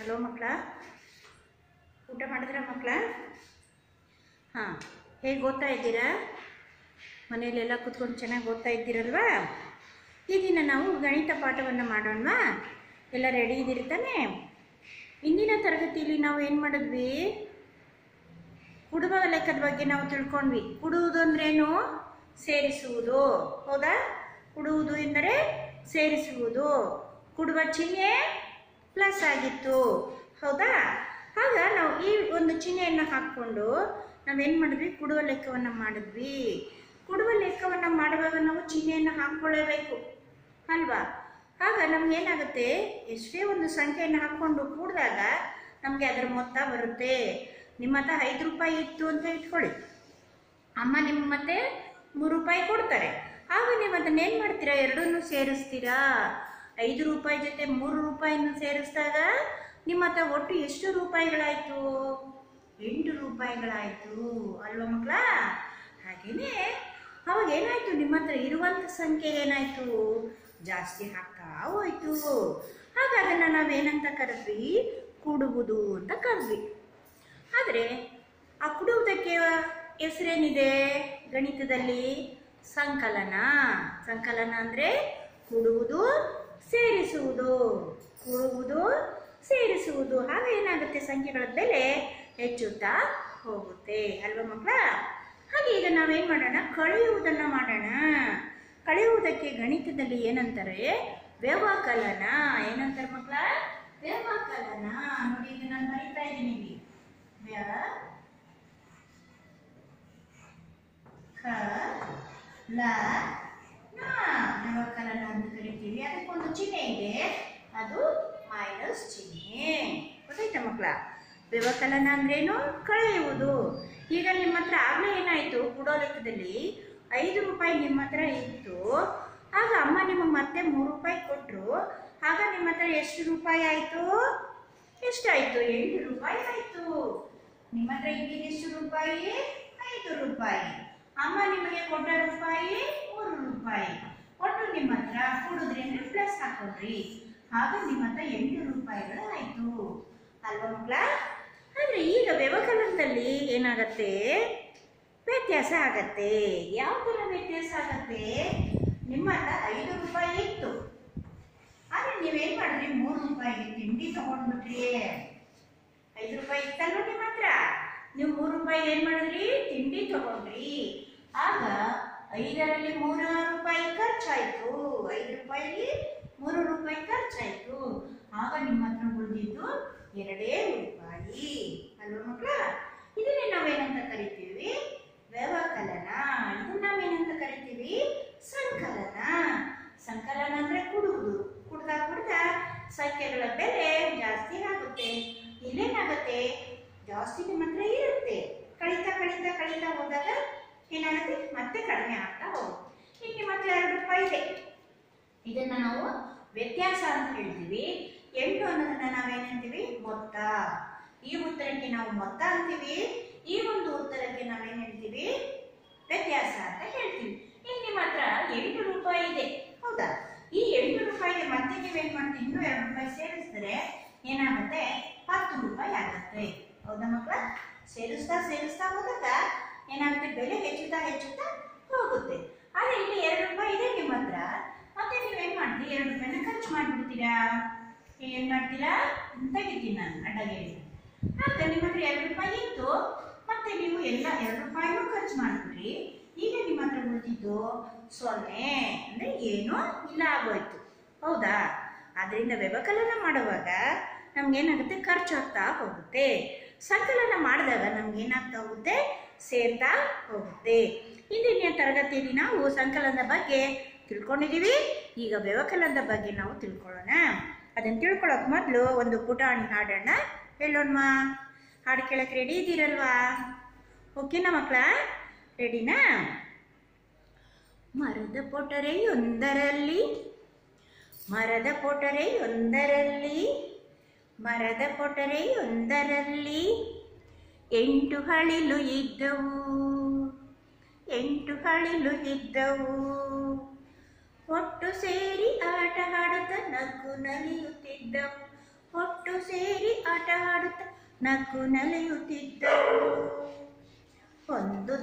Hello ಮಕ್ಕಳ, ಊಟ ಮಾಡಿದ್ರ ಮಕ್ಕಳ? ಹಾಂ, ಹೇಗೆ ಓದ್ತಾ ಇದ್ದೀರಾ? ಮನೆಯಲ್ಲೆಲ್ಲ ಕೂತ್ಕೊಂಡು ಚೆನ್ನಾಗಿ ಓದ್ತಾ ಇದ್ದೀರಲ್ವಾ? ಈ ದಿನ ನಾವು ಗಣಿತ ಪಾಠವನ್ನು ಮಾಡೋಣವಾ? ಎಲ್ಲ ರೆಡಿ ಇದ್ದೀರಿ ತಾನೇ? ಇಂದಿನ ತರಗತಿಯಲ್ಲಿ ನಾವು ಏನು ಮಾಡಿದ್ವಿ? ಕುಡುವ ಲೆಕ್ಕದ ಬಗ್ಗೆ ನಾವು ತಿಳ್ಕೊಂಡ್ವಿ. ಕುಡುವುದು ಅಂದ್ರೇನು? ಸೇರಿಸುವುದು. ಹೌದಾ? ಕುಡುವುದು ಎಂದರೆ ಸೇರಿಸುವುದು. ಕುಡುವ ಚಿಹ್ನೆ ಪ್ಲಸ್ ಆಗಿತ್ತು. ಹೌದಾ? ಆಗ ನಾವು ಈ ಒಂದು ಚಿಹ್ನೆಯನ್ನು ಹಾಕ್ಕೊಂಡು ನಾವೇನು ಮಾಡಿದ್ವಿ? ಕುಡುವ ಲೆಕ್ಕವನ್ನು ಮಾಡಿದ್ವಿ. ಕುಡುವ ಲೆಕ್ಕವನ್ನು ಮಾಡುವಾಗ ನಾವು ಚಿಹ್ನೆಯನ್ನು ಹಾಕ್ಕೊಳ್ಳೇಬೇಕು ಅಲ್ವಾ? ಆಗ ನಮ್ಗೇನಾಗುತ್ತೆ? ಎಷ್ಟೇ ಒಂದು ಸಂಖ್ಯೆಯನ್ನು ಹಾಕ್ಕೊಂಡು ಕೂಡಿದಾಗ ನಮಗೆ ಅದರ ಮೊತ್ತ ಬರುತ್ತೆ. ನಿಮ್ಮ ಹತ್ರ 5 ರೂಪಾಯಿ ಇತ್ತು ಅಂತ ಇಟ್ಕೊಳ್ಳಿ, ಅಮ್ಮ ನಿಮ್ಗೆ ಮತ್ತೆ 3 ರೂಪಾಯಿ ಕೊಡ್ತಾರೆ. ಆಗ ನೀವು ಅದನ್ನೇನು ಮಾಡ್ತೀರಾ? ಎರಡನ್ನೂ ಸೇರಿಸ್ತೀರಾ. 5 ರೂಪಾಯಿ ಜೊತೆ 3 ರೂಪಾಯಿನ ಸೇರಿಸಿದಾಗ ನಿಮ್ಮ ಹತ್ರ ಒಟ್ಟು ಎಷ್ಟು ರೂಪಾಯಿಗಳಾಯಿತು? 8 ರೂಪಾಯಿಗಳಾಯಿತು ಅಲ್ವಾ ಮಕ್ಕಳ? ಹಾಗೆಯೇ ಅವಾಗ ಏನಾಯಿತು? ನಿಮ್ಮ ಹತ್ರ ಇರುವಂಥ ಸಂಖ್ಯೆ ಏನಾಯಿತು? ಜಾಸ್ತಿ ಆಗ್ತಾ ಹೋಯಿತು. ಆಗ ಅದನ್ನು ನಾವೇನಂತ ಕರೆದ್ವಿ? ಕುಡುವುದು ಅಂತ ಕರೆದ್ವಿ. ಆದರೆ ಆ ಕುಡುವುದಕ್ಕೆ ಹೆಸರೇನಿದೆ ಗಣಿತದಲ್ಲಿ? ಸಂಕಲನ. ಸಂಕಲನ ಅಂದರೆ ಕುಡುವುದು, ಸೇರಿಸುವುದು. ಕುಡುವುದು, ಸೇರಿಸುವುದು. ಆಗ ಏನಾಗುತ್ತೆ? ಸಂಖ್ಯೆಗಳ ಬೆಲೆ ಹೆಚ್ಚುತ್ತಾ ಹೋಗುತ್ತೆ ಅಲ್ವಾ ಮಕ್ಕಳ? ಹಾಗೆ ಈಗ ನಾವೇನು ಮಾಡೋಣ? ಕಳೆಯುವುದನ್ನು ಮಾಡೋಣ. ಕಳೆಯುವುದಕ್ಕೆ ಗಣಿತದಲ್ಲಿ ಏನಂತಾರೆ? ವ್ಯವಕಲನ. ಏನಂತಾರೆ ಮಕ್ಕಳ? ವ್ಯವಕಲನ. ನೋಡಿ, ಈಗ ನಾನು ಬರೀತಾ ಇದ್ದೀನಿ. ವ್ಯವಕಲನ ಅಂತ ಕರಿತೀವಿ. ಅದಕ್ಕೊಂದು ಚಿಹ್ನೆ ಇದೆ, ಅದು ಮೈನಸ್ ಚಿಹ್ನೆ. ಗೊತ್ತಾಯ್ತಾ ಮಕ್ಕಳ? ವ್ಯವಕಲನ ಅಂದ್ರೇನು? ಕಳೆಯುವುದು. ಈಗ ನಿಮ್ಮ ಹತ್ರ ಆಗಲೇ ಏನಾಯಿತು? ಕೊಡೋ ಲೆಕ್ಕದಲ್ಲಿ 5 ರೂಪಾಯಿ ನಿಮ್ಮ ಹತ್ರ ಇತ್ತು. ಆಗ ಅಮ್ಮ ನಿಮಗೆ ಮತ್ತೆ 3 ರೂಪಾಯಿ ಕೊಟ್ಟರು. ಆಗ ನಿಮ್ಮ ಹತ್ರ ಎಷ್ಟು ರೂಪಾಯಿ ಆಯಿತು? ಎಷ್ಟಾಯಿತು? 8 ರೂಪಾಯಿ ಆಯಿತು. ನಿಮ್ಮ ಹತ್ರ ಇದ್ದಿದ್ದು ಎಷ್ಟು ರೂಪಾಯಿ? 5 ರೂಪಾಯಿ. ಅಮ್ಮ ನಿಮಗೆ ಕೊಟ್ಟ ರೂಪಾಯಿ 3 ರೂಪಾಯಿ. ಒಟ್ಟು ನಿಮ್ಮ ಹತ್ರ ಕೂಡಿದ್ರೆ ಪ್ಲಸ್ ಹಾಕೊಂಡ್ರಿ. ಆಗ ನಿಮ್ಮ ಹತ್ರ 8 ರೂಪಾಯಿಗಳು ಆಯಿತು ಅಲ್ವಾ ಮಕ್ಕಳ? ಅಂದರೆ ಈಗ ವ್ಯವಕಲನದಲ್ಲಿ ಏನಾಗತ್ತೆ? ವ್ಯತ್ಯಾಸ ಆಗತ್ತೆ. ಯಾವ ಥರ ವ್ಯತ್ಯಾಸ ಆಗತ್ತೆ? ನಿಮ್ಮ ಹತ್ರ 5 ರೂಪಾಯಿ ಇತ್ತು, ಆದರೆ ನೀವೇನು ಮಾಡಿದ್ರಿ? 3 ರೂಪಾಯಿಗೆ ತಿಂಡಿ ತಗೊಂಡ್ಬಿಟ್ರಿ. 5 ರೂಪಾಯಿ ಇತ್ತಲ್ವ ನಿಮ್ಮ ಹತ್ರ? ನೀವು 3 ರೂಪಾಯಿಗೆ ಏನು ಮಾಡಿದ್ರಿ? ತಿಂಡಿ ತಗೊಂಡ್ರಿ. ಆಗ 5ರಲ್ಲಿ 3 ರೂಪಾಯಿ ಖರ್ಚಾಯಿತು. 5 ರೂಪಾಯಿಗೆ 3 ರೂಪಾಯಿ ಖರ್ಚಾಯಿತು. ಆಗ ನಿಮ್ಮ ಹತ್ರ ಉಳಿದಿದ್ದು 2 ರೂಪಾಯಿ ಅಲ್ವಾ ಮಕ್ಕಳ? ಇದನ್ನೇ ನಾವೇನಂತ ಕರಿತೀವಿ? ವ್ಯವಕಲನ. ಇದನ್ನ ನಾವೇನಂತ ಕರಿತೀವಿ? ಸಂಕಲನ. ಸಂಕಲನ ಅಂದ್ರೆ ಕುಡುವುದು. ಕುಡ್ದ ಸಂಖ್ಯೆಗಳ ಬೆಲೆ ಜಾಸ್ತಿ ಆಗುತ್ತೆ. ಇಲ್ಲೇನಾಗುತ್ತೆ? ಜಾಸ್ತಿ ನಿಮ್ಮ ಹತ್ರ ಇರುತ್ತೆ. ಕಳೀತಾ ಹೋದಾಗ ಏನಾಗುತ್ತೆ? ಮತ್ತೆ ಕಡಿಮೆ ಆಗ್ತಾ ಹೋಗುತ್ತೆ. ಈಗ ನಿಮ್ಮ ಹತ್ರ 2 ರೂಪಾಯಿ ಇದೆ. ಇದನ್ನ ನಾವು ವ್ಯತ್ಯಾಸ ಅಂತ ಹೇಳ್ತೀವಿ. 8 ಅನ್ನೋದನ್ನ ನಾವೇನಂತೀವಿ? ಮೊತ್ತ. ಈ ಉತ್ತರಕ್ಕೆ ನಾವು ಮೊತ್ತ ಅಂತೀವಿ. ಈ ಒಂದು ಉತ್ತರಕ್ಕೆ ನಾವೇನ್ ಹೇಳ್ತೀವಿ? ವ್ಯತ್ಯಾಸ ಅಂತ ಹೇಳ್ತೀವಿ. ಈಗ ನಿಮ್ಮ ಹತ್ರ 8 ರೂಪಾಯಿ ಇದೆ, ಹೌದಾ? ಈ 8 ರೂಪಾಯಿಗೆ ಮತ್ತೆ ನೀವೇನ್ ಮಾಡ್ತೀವಿ? ಇನ್ನೂ 2 ರೂಪಾಯಿ ಸೇರಿಸಿದ್ರೆ ಏನಾಗುತ್ತೆ? 10 ರೂಪಾಯಿ ಆಗುತ್ತೆ. ಹೌದಾ ಮಕ್ಕಳ? ಸೇರಿಸ್ತಾ ಹೋದಾಗ ಏನಾಗುತ್ತೆ? ಬೆಲೆ ಹೆಚ್ಚುತ್ತಾ ಹೋಗುತ್ತೆ. ಆದ್ರೆ ಇಲ್ಲಿ 2 ರೂಪಾಯಿ ಇದೆ ನಿಮ್ಮ ಹತ್ರ. ಮತ್ತೆ ನೀವೇನ್ ಮಾಡ್ತೀರಿ? 2 ರೂಪಾಯಿನ ಖರ್ಚು ಮಾಡ್ಬಿಡ್ತೀರಾ. ಏನ್ ಮಾಡ್ತೀರಾ? ತೆಗಿತೀನಿ ನಾನು ಅಡ್ಡಗೆರೆ. ಆಗ ನಿಮ್ಮ ಹತ್ರ 2 ರೂಪಾಯಿ ಇತ್ತು, ಮತ್ತೆ ನೀವು ಎಲ್ಲ 2 ರೂಪಾಯಿನೂ ಖರ್ಚು ಮಾಡಿದ್ರಿ. ಈಗ ನಿಮ್ಮ ಹತ್ರ ಉಳಿದಿದ್ದು 0, ಅಂದ್ರೆ ಏನೂ ಇಲ್ಲ ಆಗೋಯ್ತು. ಹೌದಾ? ಆದ್ರಿಂದ ವ್ಯವಕಲನ ಮಾಡುವಾಗ ನಮ್ಗೇನಾಗುತ್ತೆ? ಖರ್ಚು ಆಗ್ತಾ ಹೋಗುತ್ತೆ. ಸಂಕಲನ ಮಾಡಿದಾಗ ನಮ್ಗೇನಾಗ್ತಾ ಹೋಗುತ್ತೆ? ಸೇರ್ತಾ ಹೋಗುತ್ತೆ. ಇಂದಿನ ತರಗತಿಯಲ್ಲಿ ನಾವು ಸಂಕಲನದ ಬಗ್ಗೆ ತಿಳ್ಕೊಂಡಿದ್ದೀವಿ. ಈಗ ವ್ಯವಕಲನದ ಬಗ್ಗೆ ನಾವು ತಿಳ್ಕೊಳ್ಳೋಣ. ಅದನ್ನು ತಿಳ್ಕೊಳ್ಳೋಕೆ ಮೊದಲು ಒಂದು ಪುಟಾಣಿ ಹಾಡನ್ನ ಹೇಳೋಣವಾ? ಹಾಡು ಕೇಳಕ್ಕೆ ರೆಡಿ ಇದ್ದೀರಲ್ವಾ? ಓಕೆನಾ ಮಕ್ಕಳ? ರೆಡಿನಾ? ಮರದ ಪೊಟರೆಯೊಂದರಲ್ಲಿ 8 ಹಳಿಲು ಇದ್ದವು. ಒಟ್ಟು ಸೇರಿ ಆಟ ಆಡುತ್ತ ನಗು ನಲಿಯುತ್ತಿದ್ದವು. ಒಟ್ಟು ಸೇರಿ ಆಟ ಆಡುತ್ತ ನಕ್ಕು ನಲಿಯುತ್ತಿದ್ದವು. ಒಂದು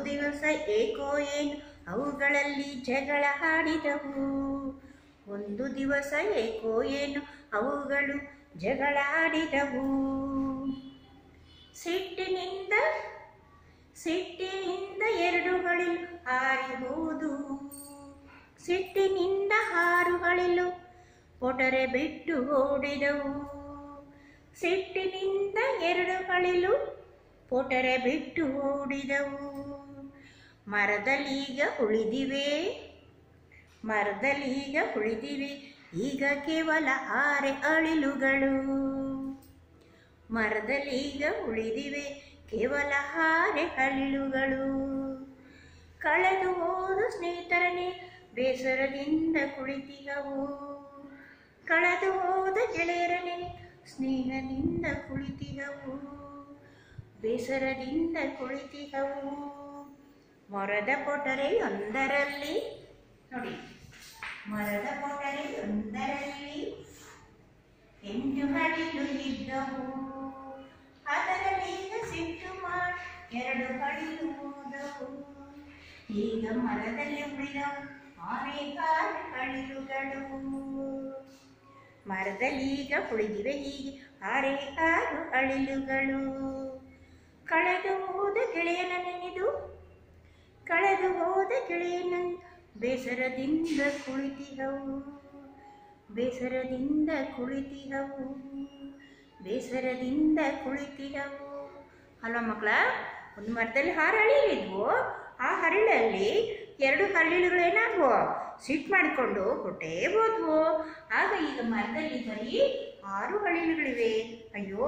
ದಿವಸ ಏಕೋ ಏನು ಅವುಗಳಲ್ಲಿ ಜಗಳ ಆಡಿದವು. ಒಂದು ದಿವಸ ಏಕೋ ಏನು ಅವುಗಳು ಜಗಳ ಆಡಿದವು. ಸಿಟ್ಟಿನಿಂದ ಎರಡುಗಳಿಲು ಹಾರಿ ಹೋದು. ಸಿಟ್ಟಿನಿಂದ ಹಾರುಗಳಿಲು ಪೊಟರೆ ಬಿಟ್ಟು ಓಡಿದವು. ಸಿಟ್ಟಿನಿಂದ ಎರಡುಗಳಿಲು ಪೊಟರೆ ಬಿಟ್ಟು ಓಡಿದವು. ಮರದಲ್ಲೀಗ ಉಳಿದಿವೆ ಈಗ ಕೇವಲ 6 ಅಳಿಲುಗಳು. ಮರದಲ್ಲೀಗ ಉಳಿದಿವೆ ಕೇವಲ 6 ಅಳಿಲುಗಳು. ಕಳೆದು ಹೋದ ಸ್ನೇಹಿತರನೇ ಬೇಸರದಿಂದ ಕುಳಿತಿಹವು. ಕಳೆದು ಹೋದ ಗೆಳೆಯರನೇ ಸ್ನೇಹದಿಂದ ಕುಳಿತಿಹವು. ಬೇಸರದಿಂದ ಕುಳಿತಿಹವು. ಮರದ ಪೊಟರೆಯೊಂದರಲ್ಲಿ ನೋಡಿ, ಮರದ ಪೊಟರೆಯೊಂದರಲ್ಲಿ 8 ಅಳಿಲು ಇದ್ದವು. ಅದರಲ್ಲೀಗ ಸಿಟ್ಟು ಮಾಡಿ 2 ಅಳಿಲು ಹೋದವು. ಈಗ ಮರದಲ್ಲಿ ಉಳಿದವು 6 ಅಳಿಲುಗಳು. ಮರದಲ್ಲೀಗ ಉಳಿದಿವೆ ಹೀಗೆ 6 ಅಳಿಲುಗಳು. ಕಳೆದು ಹೋದ ಗೆಳೆಯನ ನೆನೆದು ಬೇಸರದಿಂದ ಕುಳಿತಿಹವು. ಅಲ್ವಾ ಮಕ್ಕಳ? ಒಂದು ಮರದಲ್ಲಿ 6 ಹಳಿಲಿದ್ವು. ಆ ಹರಿಳಲ್ಲಿ 2 ಹಳ್ಳಿಗಳೇನಾದ್ವು ಸಿಟ್ಟು ಮಾಡಿಕೊಂಡು ಹೊಟ್ಟೆ ಹೋದ್ವು. ಆಗ ಈಗ ಮರದಲ್ಲಿ ಬರೀ 6 ಹಳಿಲುಗಳಿವೆ. ಅಯ್ಯೋ,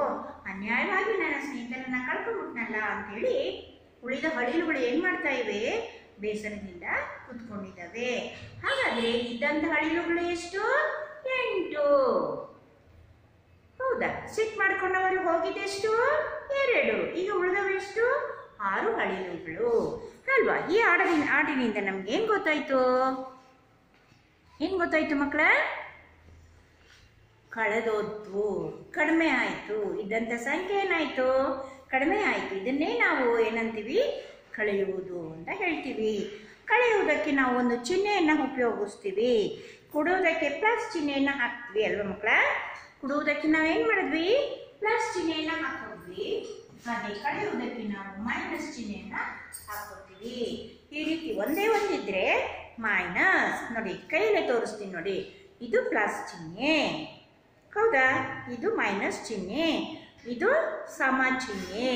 ಅನ್ಯಾಯವಾಗಿ ನನ್ನ ಸ್ನೇಹಿತರನ್ನ ಕಳ್ಕೊಂಡ್ಬಿಟ್ನಲ್ಲ ಅಂತೇಳಿ ಉಳಿದ ಹಳಿಲುಗಳು ಏನು ಮಾಡ್ತಾ ಇವೆ? ಬೇಸರದಿಂದ ಕುತ್ಕೊಂಡಿದ್ದಾವೆ. ಹಾಗಾದ್ರೆ ಇದ್ದಂಥ ಹಳಿಲುಗಳು ಎಷ್ಟು? 8. ಹೌದಾ? ಸಿಟ್ಟು ಮಾಡ್ಕೊಂಡವರು ಹೋಗಿದ್ದೆಷ್ಟು? 2. ಈಗ ಉಳಿದವೆಷ್ಟು? 6 ಹಳಿಲುಗಳು ಅಲ್ವಾ? ಈ ಹಾಡಿನಿಂದ ನಮ್ಗೆ ಏನ್ ಗೊತ್ತಾಯ್ತು ಮಕ್ಕಳ? ಕಳೆದೋದ್ವು, ಕಡಿಮೆ ಆಯಿತು. ಇದ್ದಂಥ ಸಂಖ್ಯೆ ಏನಾಯಿತು? ಕಡಿಮೆ ಆಯಿತು. ಇದನ್ನೇ ನಾವು ಏನಂತೀವಿ? ಕಳೆಯುವುದು ಅಂತ ಹೇಳ್ತೀವಿ. ಕಳೆಯುವುದಕ್ಕೆ ನಾವು ಒಂದು ಚಿಹ್ನೆಯನ್ನು ಉಪಯೋಗಿಸ್ತೀವಿ. ಕೊಡುವುದಕ್ಕೆ ಪ್ಲಸ್ ಚಿಹ್ನೆಯನ್ನು ಹಾಕ್ತೀವಿ ಅಲ್ವಾ ಮಕ್ಕಳ? ಕೊಡುವುದಕ್ಕೆ ನಾವೇನು ಮಾಡಿದ್ವಿ? ಪ್ಲಸ್ ಚಿಹ್ನೆಯನ್ನು ಹಾಕೋದ್ವಿ. ಅದೇ ಕಳೆಯುವುದಕ್ಕೆ ನಾವು ಮೈನಸ್ ಚಿಹ್ನೆಯನ್ನು ಹಾಕೋತೀವಿ. ಈ ರೀತಿ ಒಂದೇ ಒಂದಿದ್ರೆ ಮೈನಸ್. ನೋಡಿ, ಕೈಯಲ್ಲೇ ತೋರಿಸ್ತೀನಿ ನೋಡಿ. ಇದು ಪ್ಲಸ್ ಚಿಹ್ನೆ, ಹೌದಾ? ಇದು ಮೈನಸ್ ಚಿಹ್ನೆ, ಇದು ಸಮ ಚಿಹ್ನೆ.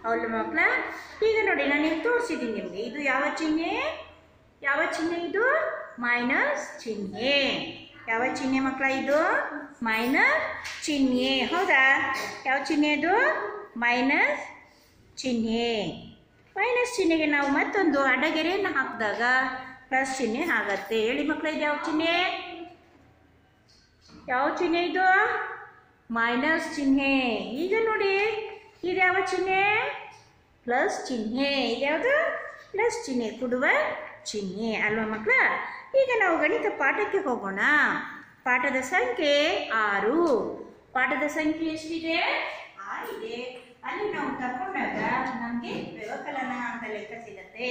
ಹೌದು ಮಕ್ಕಳ? ಈಗ ನೋಡಿ, ನಾನು ನಿಮ್ಗೆ ತೋರಿಸಿದ್ದೀನಿ ನಿಮಗೆ. ಇದು ಯಾವ ಚಿಹ್ನೆ? ಇದು ಮೈನಸ್ ಚಿಹ್ನೆ. ಯಾವ ಚಿಹ್ನೆ ಮಕ್ಕಳ? ಇದು ಮೈನಸ್ ಚಿಹ್ನೆ, ಹೌದಾ? ಯಾವ ಚಿಹ್ನೆ ಅದು? ಮೈನಸ್ ಚಿಹ್ನೆ. ಮೈನಸ್ ಚಿಹ್ನೆಗೆ ನಾವು ಮತ್ತೊಂದು ಅಡ್ಡಗೆರೆಯನ್ನು ಹಾಕಿದಾಗ ಪ್ಲಸ್ ಚಿಹ್ನೆ ಆಗತ್ತೆ. ಹೇಳಿ ಮಕ್ಕಳ, ಇದು ಯಾವ ಚಿಹ್ನೆ? ಇದು ಮೈನಸ್ ಚಿಹ್ನೆ. ಈಗ ನೋಡಿ, ಇದು ಯಾವ ಚಿಹ್ನೆ? ಪ್ಲಸ್ ಚಿಹ್ನೆ. ಇದ್ಯಾವುದು? ಪ್ಲಸ್ ಚಿಹ್ನೆ, ಕೊಡುವ ಚಿಹ್ನೆ ಅಲ್ವಾ ಮಕ್ಕಳ? ಈಗ ನಾವು ಗಣಿತ ಪಾಠಕ್ಕೆ ಹೋಗೋಣ. ಪಾಠದ ಸಂಖ್ಯೆ 6. ಪಾಠದ ಸಂಖ್ಯೆ ಎಷ್ಟಿದೆ? 6 ಇದೆ. ಅಲ್ಲಿ ನಾವು ತಗೊಂಡಾಗ ನಮಗೆ ವ್ಯವಕಲನ ಅಂತ ಲೆಕ್ಕ ಸಿಗತ್ತೆ.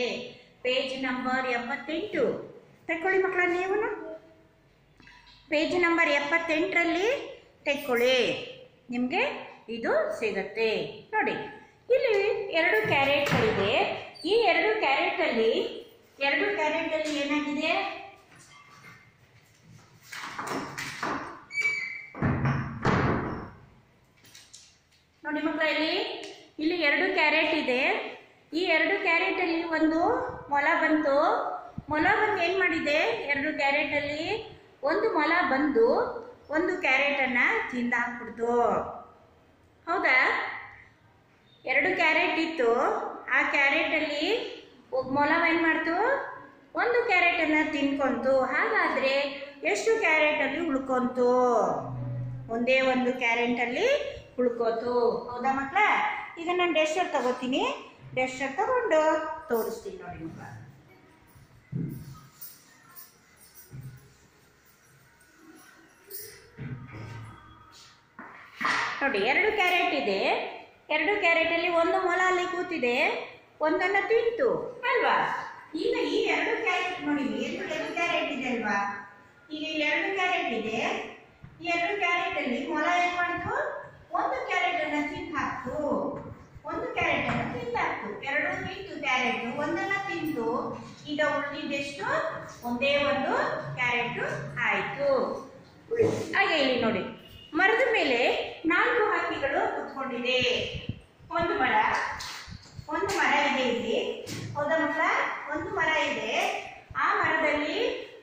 ಪೇಜ್ ನಂಬರ್ 78 ತಗೊಳ್ಳಿ ಮಕ್ಕಳ. ನೀವು ಪೇಜ್ ನಂಬರ್ 78ರಲ್ಲಿ ತೆಕ್ಕೊಳ್ಳಿ, ನಿಮಗೆ ಇದು ಸಿಗತ್ತೆ. ನೋಡಿ, ಇಲ್ಲಿ 2 ಕ್ಯಾರೆಟ್ಗಳಿದೆ. ಈ 2 ಕ್ಯಾರೆಟಲ್ಲಿ ಏನಾಗಿದೆ? ನೋಡಿ ಮಕ್ಕಳ, ಇಲ್ಲಿ 2 ಕ್ಯಾರೆಟ್ ಇದೆ. ಈ 2 ಕ್ಯಾರೆಟಲ್ಲಿ ಒಂದು ಮೊಲ ಬಂತು. ಮೊಲ ಬಂದು ಏನು ಮಾಡಿದೆ? 2 ಕ್ಯಾರೆಟಲ್ಲಿ ಒಂದು ಮೊಲ ಬಂದು ಒಂದು ಕ್ಯಾರೆಟನ್ನು ತಿಂದು ಹಾಕ್ಬಿಡ್ತು, ಹೌದಾ? 2 ಕ್ಯಾರೆಟ್ ಇತ್ತು. ಆ ಕ್ಯಾರೆಟಲ್ಲಿ ಮೊಲವ ಏನು ಮಾಡ್ತು? ಒಂದು ಕ್ಯಾರೆಟನ್ನು ತಿನ್ಕೊಂತು. ಹಾಗಾದರೆ ಎಷ್ಟು ಕ್ಯಾರೆಟಲ್ಲಿ ಉಳ್ಕೊಂತು? ಒಂದೇ ಒಂದು ಕ್ಯಾರೆಟಲ್ಲಿ ಉಳ್ಕೋತು, ಹೌದಾ ಮಕ್ಕಳ? ಈಗ ನಾನು ಡಸ್ಟರ್ ತಗೋತೀನಿ. ಡಸ್ಟರ್ ತಗೊಂಡು ತೋರಿಸ್ತೀನಿ ನೋಡಿ ಮಕ್ಕಳ. ನೋಡಿ 2 ಕ್ಯಾರೆಟ್ ಇದೆ. 2 ಕ್ಯಾರೆಟಲ್ಲಿ ಒಂದು ಮೊಲ ಅಲ್ಲಿ ಕೂತಿದೆ, ಒಂದನ್ನು ತಿಂತು ಅಲ್ವಾ. ಈಗ ಈ 2 ಕ್ಯಾರೆಟ್ ನೋಡಿ, 2 ಕ್ಯಾರೆಟ್ ಇದೆ ಅಲ್ವಾ. ಈಗ 2 ಕ್ಯಾರೆಟ್ ಇದೆ. ಈ 2 ಕ್ಯಾರೆಟಲ್ಲಿ ಮೊಲ ಏನು ಮಾಡಿತು, ಒಂದು ಕ್ಯಾರೆಟನ್ನು ತಿಂದು ಹಾಕ್ತು. ಒಂದು ಕ್ಯಾರೆಟನ್ನು ತಿಂದು ಹಾಕ್ತು. 2 ತಿಂತು ಕ್ಯಾರೆಟ್, ಒಂದನ್ನು ತಿಂತು. ಈಗ ಉಳಿದಿದ್ದೆಷ್ಟು, ಒಂದೇ ಒಂದು ಕ್ಯಾರೆಟ್ ಆಯಿತು. ಹಾಗೆ ಇಲ್ಲಿ ನೋಡಿ, ಮರದ ಮೇಲೆ 4 ಹಕ್ಕಿಗಳು ಕುತ್ಕೊಂಡಿದೆ. ಒಂದು ಮರ ಇದೆ ಇಲ್ಲಿ, ಹೌದಾ ಮಕ್ಕಳ. ಒಂದು ಮರ ಇದೆ, ಆ ಮರದಲ್ಲಿ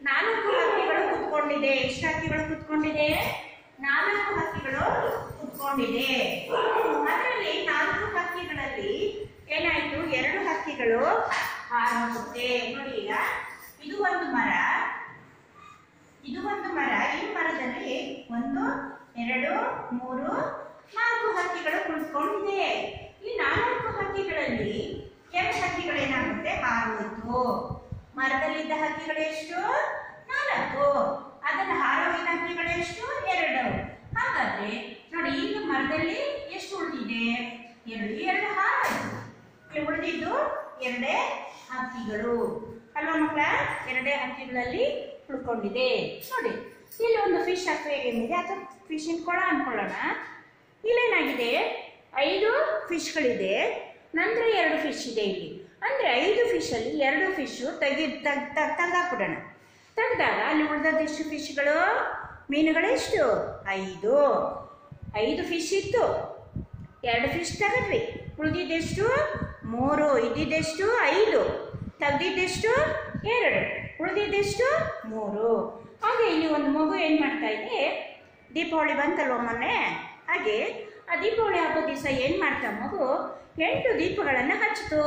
4 ಹಕ್ಕಿಗಳು ಕುತ್ಕೊಂಡಿದೆ. ಎಷ್ಟು ಹಕ್ಕಿಗಳು ಕುತ್ಕೊಂಡಿದೆ, 4 ಹಕ್ಕಿಗಳು ಕುತ್ಕೊಂಡಿದೆ. ಅದರಲ್ಲಿ 4 ಹಕ್ಕಿಗಳಲ್ಲಿ ಏನಾಯ್ತು, 2 ಹಕ್ಕಿಗಳು ಹಾರೋಗುತ್ತೆ. ನೋಡಿ, ಈಗ ಇದು ಒಂದು ಮರ, ಈ ಮರದಲ್ಲಿ 1 2 3 4 ಹಕ್ಕಿಗಳು ಕುಳಿತುಕೊಂಡಿದೆ. ಈ 4 ಹಕ್ಕಿಗಳಲ್ಲಿ 2 ಹಕ್ಕಿಗಳು ಏನಾಗುತ್ತೆ, ಹಾರೋಯ್ತು. ಮರದಲ್ಲಿದ್ದ ಹಕ್ಕಿಗಳು ಎಷ್ಟು, 4. ಅದನ್ನು ಹಾರೋಗಿದ್ದ ಹಕ್ಕಿಗಳು ಎಷ್ಟು, 2. ಹಾಗಾದ್ರೆ ನೋಡಿ, ಈಗ ಮರದಲ್ಲಿ ಎಷ್ಟು ಉಳಿದಿದೆ, 2 ಹಾರೋಯ್ತು. ಉಳಿದಿದ್ದು 2 ಹಕ್ಕಿಗಳು ಅಲ್ವಾ ಮಕ್ಕಳ. 2 ಹಕ್ಕಿಗಳಲ್ಲಿ ಉಳ್ಕೊಂಡಿದೆ. ನೋಡಿ, ಇಲ್ಲಿ ಒಂದು ಫಿಶ್ ಅಕ್ವೇರಿಯಂ ಇದೆ, ಅಥವಾ ಫಿಶಿನ ಕೊಳ ಅನ್ಕೊಳ್ಳೋಣ. ಇಲ್ಲೇನಾಗಿದೆ, 5 ಫಿಶ್ಗಳಿದೆ, ನಂತರ 2 ಫಿಶ್ ಇದೆ ಇಲ್ಲಿ. ಅಂದರೆ 5 ಫಿಶಲ್ಲಿ 2 ಫಿಶು ತೆಗೆದಾಕ್ಬಿಡೋಣ. ತೆಗೆದಾಗ ಅಲ್ಲಿ ಉಳಿದದೆಷ್ಟು ಫಿಶ್ಗಳು, ಮೀನುಗಳೆಷ್ಟು, 5 ಫಿಶ್ ಇತ್ತು, 2 ಫಿಶ್ ತೆಗೆದ್ವಿ. ಉಳಿದಿದ್ದೆಷ್ಟು, 3. ಇದ್ದಿದ್ದೆಷ್ಟು, 5. ತೆಗೆದಿದ್ದೆಷ್ಟು, 2. ಉಳಿದಿದ್ದೆಷ್ಟು, 3. ಹಾಗೆ ಇಲ್ಲಿ ಒಂದು ಮಗು ಏನು ಮಾಡ್ತಾ ಇದೆ, ದೀಪಾವಳಿ ಬಂತಲ್ವ ಮೊನ್ನೆ, ಹಾಗೆ ಆ ದೀಪಾವಳಿ ಹಬ್ಬದ ದಿವಸ ಏನು ಮಾಡ್ತಾ ಮಗು, 8 ದೀಪಗಳನ್ನು ಹಚ್ಚಿತು.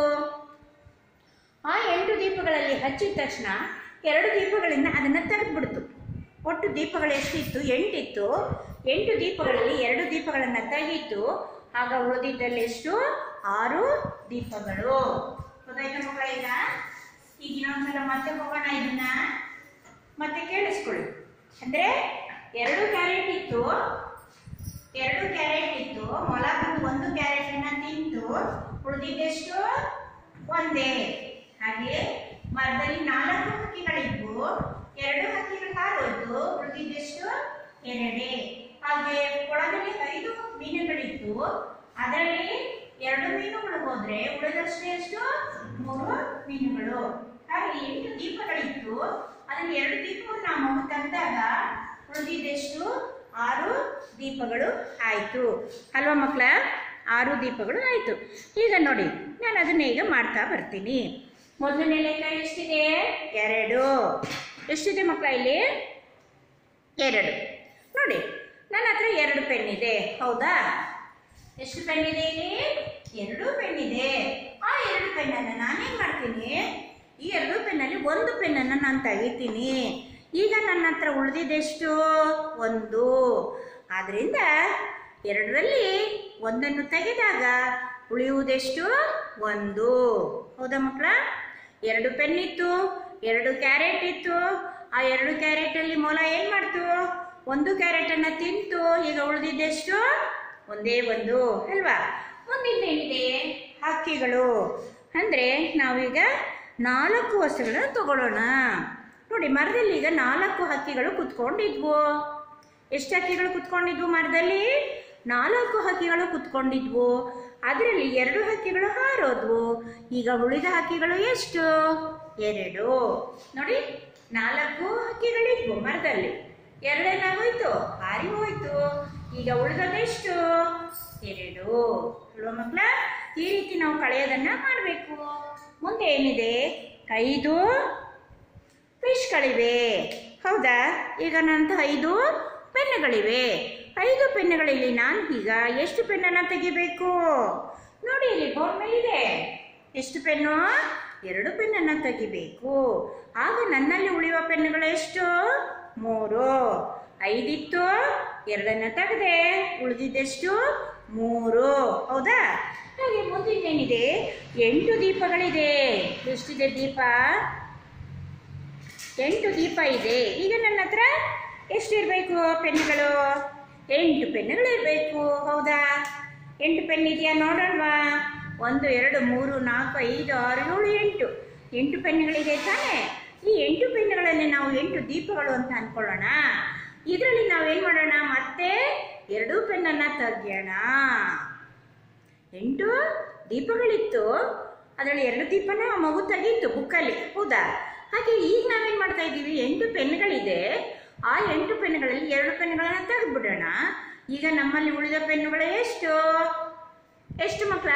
ಆ 8 ದೀಪಗಳಲ್ಲಿ ಹಚ್ಚಿದ ತಕ್ಷಣ 2 ದೀಪಗಳಿಂದ ಅದನ್ನು ತೆಗೆದುಬಿಡ್ತು. ಒಟ್ಟು ದೀಪಗಳು ಎಷ್ಟಿತ್ತು, 8 ಇತ್ತು. 8 ದೀಪಗಳಲ್ಲಿ 2 ದೀಪಗಳನ್ನು ತೆಗೀತು. ಆಗ ಉಳಿದಿದ್ದಲ್ಲಿ ಎಷ್ಟು, 6 ದೀಪಗಳು. ಗೊತ್ತಾಯ್ತು ಮಕ್ಕಳ. ಈಗ ಇನ್ನೊಂದ್ಸಲ ಮತ್ತೆ ಹೋಗೋಣ, ಇದನ್ನ ಮತ್ತೆ ಕೇಳಿಸ್ಕೊಳ್ಳಿ. ಅಂದರೆ 2 ಕ್ಯಾರೆಟ್ ಇತ್ತು, ಮೊಲ ಬಂದು 1 ಕ್ಯಾರೆಟನ್ನು ತಿಂತು. ಉಳಿದಿದ್ದೆಷ್ಟು, ಒಂದೇ. ಹಾಗೆ ಮರದಲ್ಲಿ 4 ಹಕ್ಕಿಗಳಿದ್ವು, 2 ಹಕ್ಕಿಗಳು ಹಾರೋಯ್ತು. ಉಳಿದಿದ್ದೆಷ್ಟು, 2. ಹಾಗೆ ಕೊಳದಲ್ಲಿ 5 ಮೀನುಗಳಿತ್ತು, ಅದರಲ್ಲಿ 2 ಮೀನುಗಳು ಹೋದ್ರೆ ಉಳಿದಷ್ಟೇ ಎಷ್ಟು, 3 ಮೀನುಗಳು. ಹಾಗೆ 8 ದೀಪಗಳಿತ್ತು, ಅದರಲ್ಲಿ 2 ದೀಪಗಳು ನಾವು ತೆಗೆದಾಗ ಉಳಿದಿದ್ದೆಷ್ಟು, 6 ದೀಪಗಳು ಆಯಿತು ಅಲ್ವಾ ಮಕ್ಕಳ. 6 ದೀಪಗಳು ಆಯಿತು. ಈಗ ನೋಡಿ, ನಾನು ಅದನ್ನ ಈಗ ಮಾಡ್ತಾ ಬರ್ತೀನಿ. ಮೊದಲನೇ ಲೆಕ್ಕ ಎಷ್ಟಿದೆ, 2. ಎಷ್ಟಿದೆ ಮಕ್ಕಳ ಇಲ್ಲಿ, 2. ನೋಡಿ, ನನ್ನ ಹತ್ರ 2 ಪೆನ್ ಇದೆ, ಹೌದಾ. ಎಷ್ಟು ಪೆನ್ ಇದೆ ಇಲ್ಲಿ, 2 ಪೆನ್ ಇದೆ. ಆ 2 ಪೆನ್ನನ್ನು ನಾನೇನು ಮಾಡ್ತೀನಿ, ಈ 2 ಪೆನ್ನಲ್ಲಿ 1 ಪೆನ್ನನ್ನು ನಾನು ತೆಗಿತೀನಿ. ಈಗ ನನ್ನ ಹತ್ರ ಉಳಿದಿದ್ದೆಷ್ಟು, 1. ಆದ್ದರಿಂದ 2ರಲ್ಲಿ 1 ತೆಗೆದಾಗ ಉಳಿಯುವುದೆಷ್ಟು, 1. ಹೌದಾ ಮಕ್ಕಳ. 2 ಪೆನ್ ಇತ್ತು, 2 ಕ್ಯಾರೆಟ್ ಇತ್ತು. ಆ 2 ಕ್ಯಾರೆಟಲ್ಲಿ ಮೊಲ ಏನು ಮಾಡ್ತು, 1 ಕ್ಯಾರೆಟನ್ನು ತಿಂತು. ಈಗ ಉಳಿದಿದ್ದೆಷ್ಟು, ಒಂದೇ 1 ಅಲ್ವಾ. ಮುಂದಿದ್ದೇನಿದೆ, ಹಕ್ಕಿಗಳು. ಅಂದರೆ ನಾವೀಗ 4 ವಸ್ತುಗಳನ್ನು ತಗೊಳ್ಳೋಣ. ನೋಡಿ, ಮರದಲ್ಲಿ ಈಗ 4 ಹಕ್ಕಿಗಳು ಕುತ್ಕೊಂಡಿದ್ವು. ಎಷ್ಟು ಹಕ್ಕಿಗಳು ಕುತ್ಕೊಂಡಿದ್ವು ಮರದಲ್ಲಿ, 4 ಹಕ್ಕಿಗಳು ಕುತ್ಕೊಂಡಿದ್ವು. ಅದರಲ್ಲಿ 2 ಹಕ್ಕಿಗಳು ಹಾರೋದ್ವು. ಈಗ ಉಳಿದ ಹಕ್ಕಿಗಳು ಎಷ್ಟು, 2. ನೋಡಿ, 4 ಹಕ್ಕಿಗಳಿದ್ವು ಮರದಲ್ಲಿ, 2 ಏನಾಗೋಯ್ತು, ಹಾರಿ ಹೋಯ್ತು. ಈಗ ಉಳಿದದೆಷ್ಟು, 2 ಅಲ್ವಾ ಮಕ್ಕಳ. ಈ ರೀತಿ ನಾವು ಕಳೆಯೋದನ್ನ ಮಾಡಬೇಕು. ಮುಂದೆ ಏನಿದೆ, 5 ಫಿಶ್ಗಳಿವೆ, ಹೌದಾ. ಈಗ ನನ್ನ 5 ಪೆನ್ನುಗಳಿವೆ. 5 ಪೆನ್ನುಗಳಲ್ಲಿ ನಾನು ಈಗ ಎಷ್ಟು ಪೆನ್ನನ್ನು ತೆಗಿಬೇಕು, ನೋಡಿ ಇಲ್ಲಿ ಬೋರ್ಡ್ ಮೇಲಿದೆ. ಎಷ್ಟು ಪೆನ್ನು, 2 ಪೆನ್ನನ್ನು ತೆಗಿಬೇಕು. ಆಗ ನನ್ನಲ್ಲಿ ಉಳಿಯುವ ಪೆನ್ನುಗಳು ಎಷ್ಟು, 3. 5 ಇತ್ತು, 2 ತೆಗೆದೆ, ಉಳಿದಿದ್ದೆಷ್ಟು, 3. ಹೌದಾ. ಹಾಗೆ ಮುಂದಿನೇನಿದೆ, 8 ದೀಪಗಳಿದೆ. ಎಷ್ಟಿದೆ ದೀಪ, 8 ದೀಪ ಇದೆ. ಈಗ ನನ್ನ ಹತ್ರ ಎಷ್ಟಿರಬೇಕು ಪೆನ್ನುಗಳು, 8 ಪೆನ್ನುಗಳಿರಬೇಕು. ಹೌದಾ? 8 ಪೆನ್ ಇದೆಯಾ ನೋಡೋಣವಾ? 1 2 3 4 5 6 7 8 8 ಪೆನ್ನುಗಳಿದೆ ತಾನೇ? ಈ 8 ಪೆನ್ನುಗಳಲ್ಲಿ ನಾವು 8 ದೀಪಗಳು ಅಂತ ಅಂದ್ಕೊಳ್ಳೋಣ. ಇದರಲ್ಲಿ ನಾವೇನು ಮಾಡೋಣ? ಮತ್ತೆ 2 ಪೆನ್ನನ್ನು ತೆಗೆಯೋಣ. 8 ದೀಪಗಳಿತ್ತು, ಅದರಲ್ಲಿ 2 ದೀಪನ ಮಗು ತೆಗೀತು ಬುಕ್ಕಲ್ಲಿ. ಹೌದಾ? ಹಾಗೆ ಈಗ ನಾವೇನು ಮಾಡ್ತಾ ಇದ್ದೀವಿ? 8 ಪೆನ್ನುಗಳಿದೆ. ಆ 8 ಪೆನ್ನುಗಳಲ್ಲಿ 2 ಪೆನ್ನುಗಳನ್ನು ತೆಗೆದುಬಿಡೋಣ. ಈಗ ನಮ್ಮಲ್ಲಿ ಉಳಿದ ಪೆನ್ನುಗಳು ಎಷ್ಟು ಮಕ್ಕಳ?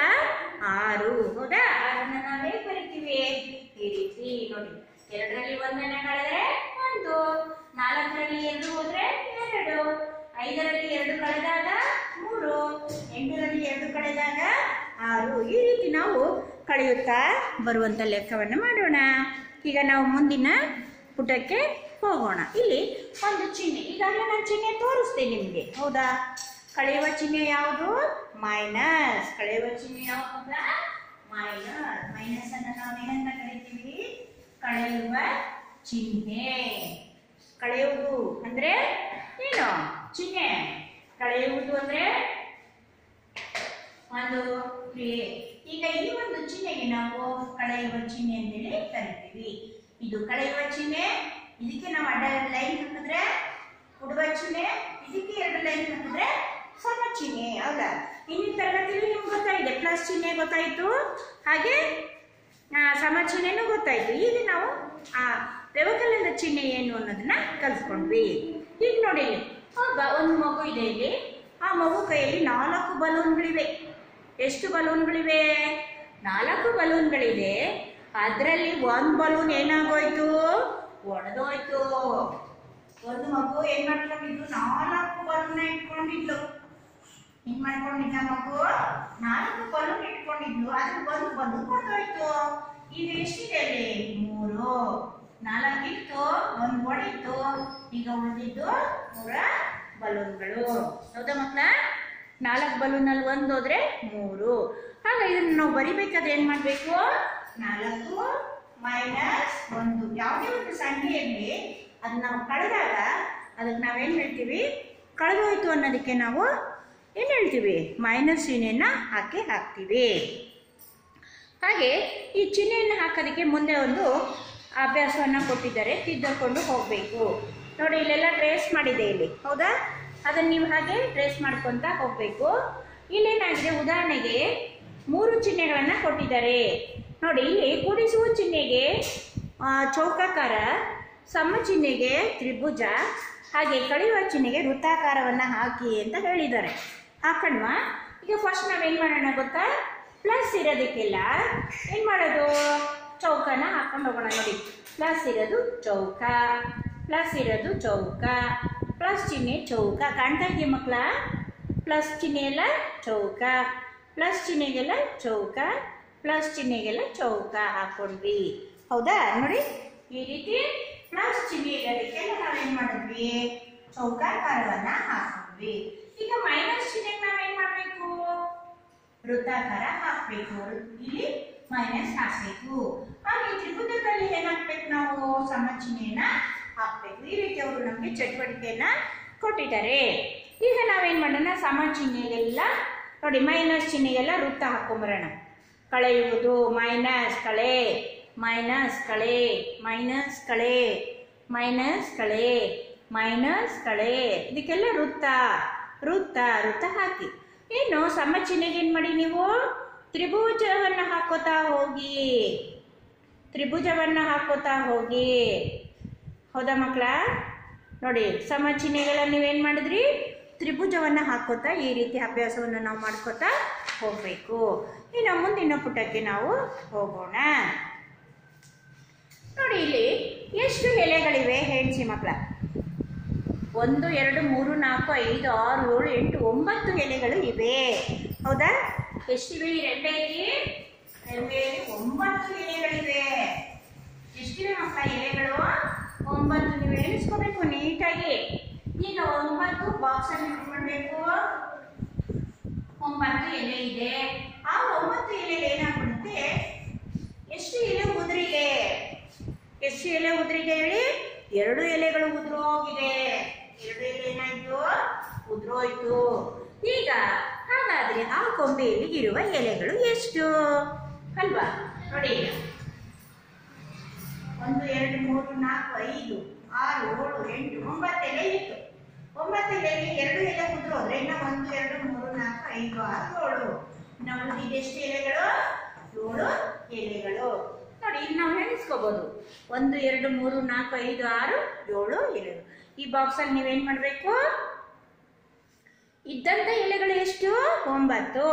6. ಹೌದಾ? 6 ನಾವೇ ಬರಿತೀವಿ ಈ ರೀತಿ. ನೋಡಿ, 2ರಲ್ಲಿ 1 ಕಳೆದರೆ 1, 4ರಲ್ಲಿ 2 ಹೋದ್ರೆ 2, 5ರಲ್ಲಿ 2 ಕಳೆದಾಗ 3, 8ರಲ್ಲಿ 2 ಕಳೆದಾಗ 6. ಈ ರೀತಿ ನಾವು ಕಳೆಯುತ್ತಾ ಬರುವಂಥ ಲೆಕ್ಕವನ್ನು ಮಾಡೋಣ. ಈಗ ನಾವು ಮುಂದಿನ ಪುಟಕ್ಕೆ ಹೋಗೋಣ. ಇಲ್ಲಿ ಒಂದು ಚಿಹ್ನೆ, ಈಗಾಗಲೇ ನಾನು ಚಿಹ್ನೆ ತೋರಿಸ್ತೇನೆ ನಿಮಗೆ. ಹೌದಾ? ಕಳೆಯುವ ಚಿಹ್ನೆ ಯಾವುದು? ಮೈನಸ್. ಕಳೆಯುವ ಚಿಹ್ನೆ ಯಾವುದು? ಮೈನಸ್. ಮೈನಸ್ ಅನ್ನು ನಾವು ಏನಂತ ಕರಿತೀವಿ? ಕಳೆಯುವ ಚಿಹ್ನೆ. ಕಳೆಯುವುದು ಅಂದ್ರೆ ಏನು? ಚಿಹ್ನೆ. ಕಳೆಯುವುದು ಅಂದ್ರೆ ಒಂದು ಕ್ರಿಯೆ. ಈಗ ಈ ಒಂದು ಚಿಹ್ನೆಗೆ ನಾವು ಕಳೆಯುವ ಚಿಹ್ನೆ ಅಂತೇಳಿ ಕರಿತೀವಿ. ಇದು ಕಳೆಯುವ ಚಿಹ್ನೆ. ಇದಕ್ಕೆ ನಾವು ಅಡ್ಡ ಲೈನ್ ಹಾಕಿದ್ರೆ ಕೊಡುವ ಚಿಹ್ನೆ, ಇದಕ್ಕೆ 2 ಲೈನ್ ಹಾಕಿದ್ರೆ ಸಮ ಚಿಹ್ನೆ. ಹೌದಾ? ಇಂದಿನ ತರಗತಿಯಲ್ಲಿ ನಿಮ್ಗೆ ಗೊತ್ತಾಗಿದೆ, ಪ್ಲಸ್ ಚಿಹ್ನೆ ಗೊತ್ತಾಯಿತು, ಹಾಗೆ ಸಮ ಚಿಹ್ನೆನೂ ಗೊತ್ತಾಯಿತು. ಈಗ ನಾವು ಆ ವ್ಯವಕಲನದ ಚಿಹ್ನೆ ಏನು ಅನ್ನೋದನ್ನ ಕಲ್ತ್ಕೊಂಡ್ವಿ. ಈಗ ನೋಡಿ, ಒಂದು ಮಗು ಇದೆ ಇಲ್ಲಿ. ಆ ಮಗು ಕೈಯಲ್ಲಿ 4 ಬಲೂನ್ಗಳಿವೆ. ಎಷ್ಟು ಬಲೂನ್ಗಳಿವೆ? 4 ಬಲೂನ್ಗಳಿದೆ. ಅದರಲ್ಲಿ 1 ಬಲೂನ್ ಏನಾಗೋಯ್ತು? ಒಡೆದೋಯ್ತು. ಒಂದು ಮಗು ಏನ್ ಮಾಡ್ಕೊಂಡಿದ್ದು? 4 ಬಲೂನ್ ಇಟ್ಕೊಂಡಿದ್ಲು. ಏನ್ ಮಾಡ್ಕೊಂಡಿದ್ದ ಮಗು? 4 ಬಲೂನ್ ಇಟ್ಕೊಂಡಿದ್ಲು. ಅದು ಒಂದು ಬಲೂನ್ ಹೊಡೆದೋಯ್ತು. ಈಗ ಎಷ್ಟಿದೆ ಅಲ್ಲಿ? 3. 4 ಇತ್ತು, 1 ಒಡೆಯಿತು. ಈಗ ಉಳಿದಿದ್ದು 3 ಬಲೂನ್ಗಳು. ಹೌದಾ ಮಕ್ಕಳ? 4 ಬಲೂನಲ್ಲಿ 1 ಹೋದ್ರೆ 3. ಆಗ ಇದನ್ನು ನಾವು ಬರಿಬೇಕಾದ್ರೆ ಏನ್ ಮಾಡ್ಬೇಕು? 4 ಮೈನಸ್ 1. ಯಾವುದೇ ಒಂದು ಸಂಖ್ಯೆ ಇರಲಿ, ಅದನ್ನ ನಾವು ಕಳೆದಾಗ ಅದಕ್ಕೆ ನಾವೇನು ಹೇಳ್ತೀವಿ? ಕಳೆದೋಯ್ತು ಅನ್ನೋದಕ್ಕೆ ನಾವು ಏನು ಹೇಳ್ತೀವಿ? ಮೈನಸ್ ಚಿಹ್ನೆಯನ್ನ ಹಾಕ್ತೀವಿ. ಹಾಗೆ ಈ ಚಿಹ್ನೆಯನ್ನು ಹಾಕೋದಕ್ಕೆ ಮುಂದೆ ಒಂದು ಅಭ್ಯಾಸವನ್ನು ಕೊಟ್ಟಿದ್ದಾರೆ, ತಿದ್ದುಕೊಂಡು ಹೋಗಬೇಕು. ನೋಡಿ, ಇಲ್ಲೆಲ್ಲ ಟ್ರೇಸ್ ಮಾಡಿದೆ ಇಲ್ಲಿ. ಹೌದಾ? ಅದನ್ನು ನೀವು ಹಾಗೆ ಟ್ರೇಸ್ ಮಾಡ್ಕೊತ ಹೋಗಬೇಕು. ಇಲ್ಲೇನಾಗಿದೆ? ಉದಾಹರಣೆಗೆ 3 ಚಿಹ್ನೆಗಳನ್ನು ಕೊಟ್ಟಿದ್ದಾರೆ. ನೋಡಿ, ಇಲ್ಲಿ ಕೂಡಿಸುವ ಚಿಹ್ನೆಗೆ ಚೌಕಾಕಾರ, ಸಮ ಚಿಹ್ನೆಗೆ ತ್ರಿಭುಜ, ಹಾಗೆ ಕಳೆಯುವ ಚಿಹ್ನೆಗೆ ವೃತ್ತಾಕಾರವನ್ನು ಹಾಕಿ ಅಂತ ಹೇಳಿದ್ದಾರೆ. ಹಾಕಣ್ವಾ? ಈಗ ಫಸ್ಟ್ ನಾವೇನು ಮಾಡೋಣ ಗೊತ್ತಾ? ಪ್ಲಸ್ ಇರೋದಕ್ಕೆಲ್ಲ ಏನು ಮಾಡೋದು? ಚೌಕನ ಹಾಕೊಂಡು ಹೋಗೋಣ. ನೋಡಿ, ಪ್ಲಸ್ ಇರೋದು ಚೌಕ, ಪ್ಲಸ್ ಇರೋದು ಚೌಕ, ಪ್ಲಸ್ ಚಿಹ್ನೆ ಚೌಕ. ಕಾಣ್ತಾ ಇದೆಯಾ ಮಕ್ಕಳ? ಪ್ಲಸ್ ಚಿಹ್ನೆ ಎಲ್ಲ ಚೌಕ, ಪ್ಲಸ್ ಚಿಹ್ನೆಗೆಲ್ಲ ಚೌಕ, ಪ್ಲಸ್ ಚಿಹ್ನೆಗೆಲ್ಲ ಚೌಕ ಹಾಕೊಂಡ್ವಿ. ಹೌದಾ? ನೋಡಿ, ಈ ರೀತಿ ಪ್ಲಸ್ ಚಿಹ್ನೆ ಇರೋದಕ್ಕೆಲ್ಲ ನಾವೇನು ಮಾಡಿದ್ವಿ? ಚೌಕಾಕಾರವನ್ನ ಹಾಕೊಂಡ್ವಿ. ಈಗ ಮೈನಸ್ ಚಿಹ್ನೆಗೆ ನಾವೇನು ಮಾಡಬೇಕು? ವೃತ್ತಾಕಾರ ಹಾಕಬೇಕು. ಇಲ್ಲಿ ಮೈನಸ್ ಹಾಕಬೇಕು. ಹಾಗೆ ತ್ರಿಭುಜದಲ್ಲಿ ಏನಾಗಬೇಕು? ನಾವು ಸಮ ಚಿಹ್ನೆಯನ್ನ ಹಾಕಬೇಕು. ಈ ರೀತಿ ಅವರು ನಮಗೆ ಚಟುವಟಿಕೆಯನ್ನ ಕೊಟ್ಟಿದ್ದಾರೆ. ಈಗ ನಾವೇನು ಮಾಡೋಣ? ಸಮ ಚಿಹ್ನೆಗೆಲ್ಲ ನೋಡಿ, ಮೈನಸ್ ಚಿಹ್ನೆಗೆಲ್ಲ ವೃತ್ತ ಹಾಕೊಂಬರೋಣ. ಕಳೆಯುವುದು ಮೈನಸ್ ಕಳೆ, ಮೈನಸ್ ಕಳೆ, ಮೈನಸ್ ಕಳೆ, ಮೈನಸ್ ಕಳೆ, ಮೈನಸ್ ಕಳೆ, ಇದಕ್ಕೆಲ್ಲ ವೃತ್ತ ವೃತ್ತ ವೃತ್ತ ಹಾಕಿ. ಏನು ಸಮ ಚಿಹ್ನೆಗೆ ಏನು ಮಾಡಿ? ನೀವು ತ್ರಿಭುಜವನ್ನು ಹಾಕೋತಾ ಹೋಗಿ, ತ್ರಿಭುಜವನ್ನು ಹಾಕೋತಾ ಹೋಗಿ. ಹೌದಾ ಮಕ್ಕಳ? ನೋಡಿ, ಸಮ ಚಿಹ್ನೆಗಳನ್ನು ನೀವೇನು ಮಾಡಿದ್ರಿ? ತ್ರಿಭುಜವನ್ನು ಹಾಕೋತಾ ಈ ರೀತಿ ಅಭ್ಯಾಸವನ್ನು ನಾವು ಮಾಡ್ಕೋತಾ ಹೋಗಬೇಕು. ಇನ್ನು ಮುಂದಿನ ಪುಟಕ್ಕೆ ನಾವು ಹೋಗೋಣ. ನೋಡಿ, ಇಲ್ಲಿ ಎಷ್ಟು ಎಲೆಗಳಿವೆ ಹೇಳಿಸಿ ಮಕ್ಕಳ? 1 2 3 4 5 6 7 8 9 ಎಲೆಗಳು ಇವೆ. ಹೌದಾ? ಎಷ್ಟಿವೆ ಈ ರೆಂಬೆಯಲ್ಲಿ? 9 ಎಲೆಗಳಿವೆ. ಎಷ್ಟಿವೆ ಮಕ್ಕಳ ಎಲೆಗಳು? 9. ನೀವು ಎಣಿಸ್ಕೋಬೇಕು ನೀಟಾಗಿ. ಈಗ 9 ಬಾಕ್ಸ್ ಅಲ್ಲಿ ಇಟ್ಕೊಳ್ಬೇಕು. 9 ಎಲೆ ಇದೆ. ಆ 9 ಎಲೆ ಏನಾಗ್ಬಿಡುತ್ತೆ? ಎಷ್ಟು ಎಲೆ ಉದುರಿದೆ? ಎಷ್ಟು ಎಲೆ ಉದುರಿದೆ ಹೇಳಿ? 2 ಎಲೆಗಳು ಉದುರು ಹೋಗಿದೆ. 2 ಎಲೆ ಏನಾಯ್ತು? ಉದುರೋಯ್ತು. ಈಗ ಹಾಗಾದ್ರೆ ಆ ಕೊಂಬೆಯಲ್ಲಿ ಇರುವ ಎಲೆಗಳು ಎಷ್ಟು ಅಲ್ವಾ? ನೋಡಿ, 1 2 3 4 5 6 7 8 9 ಎಲೆ ಇತ್ತು. 9 ಎಲೆಯಲ್ಲಿ 2 ಎಲೆ ಉದುರೋದ್ರೆ ಇನ್ನ 1 2 3 4 5 6 7 ನಾವು ಇದೆಷ್ಟು ಎಲೆಗಳು? 7 ಎಲೆಗಳು. ನೋಡಿ, ಇಲ್ಲಿ ನಾವು ಎಣಿಸ್ಕೋಬಹುದು. 1 2 3 4 5 6 7 ಎಲೆಗಳು. ಈ ಬಾಕ್ಸ್ ಅಲ್ಲಿ ನೀವೇನ್ ಮಾಡ್ಬೇಕು? ಇದ್ದಂತ ಎಲೆಗಳು ಎಷ್ಟು? 9.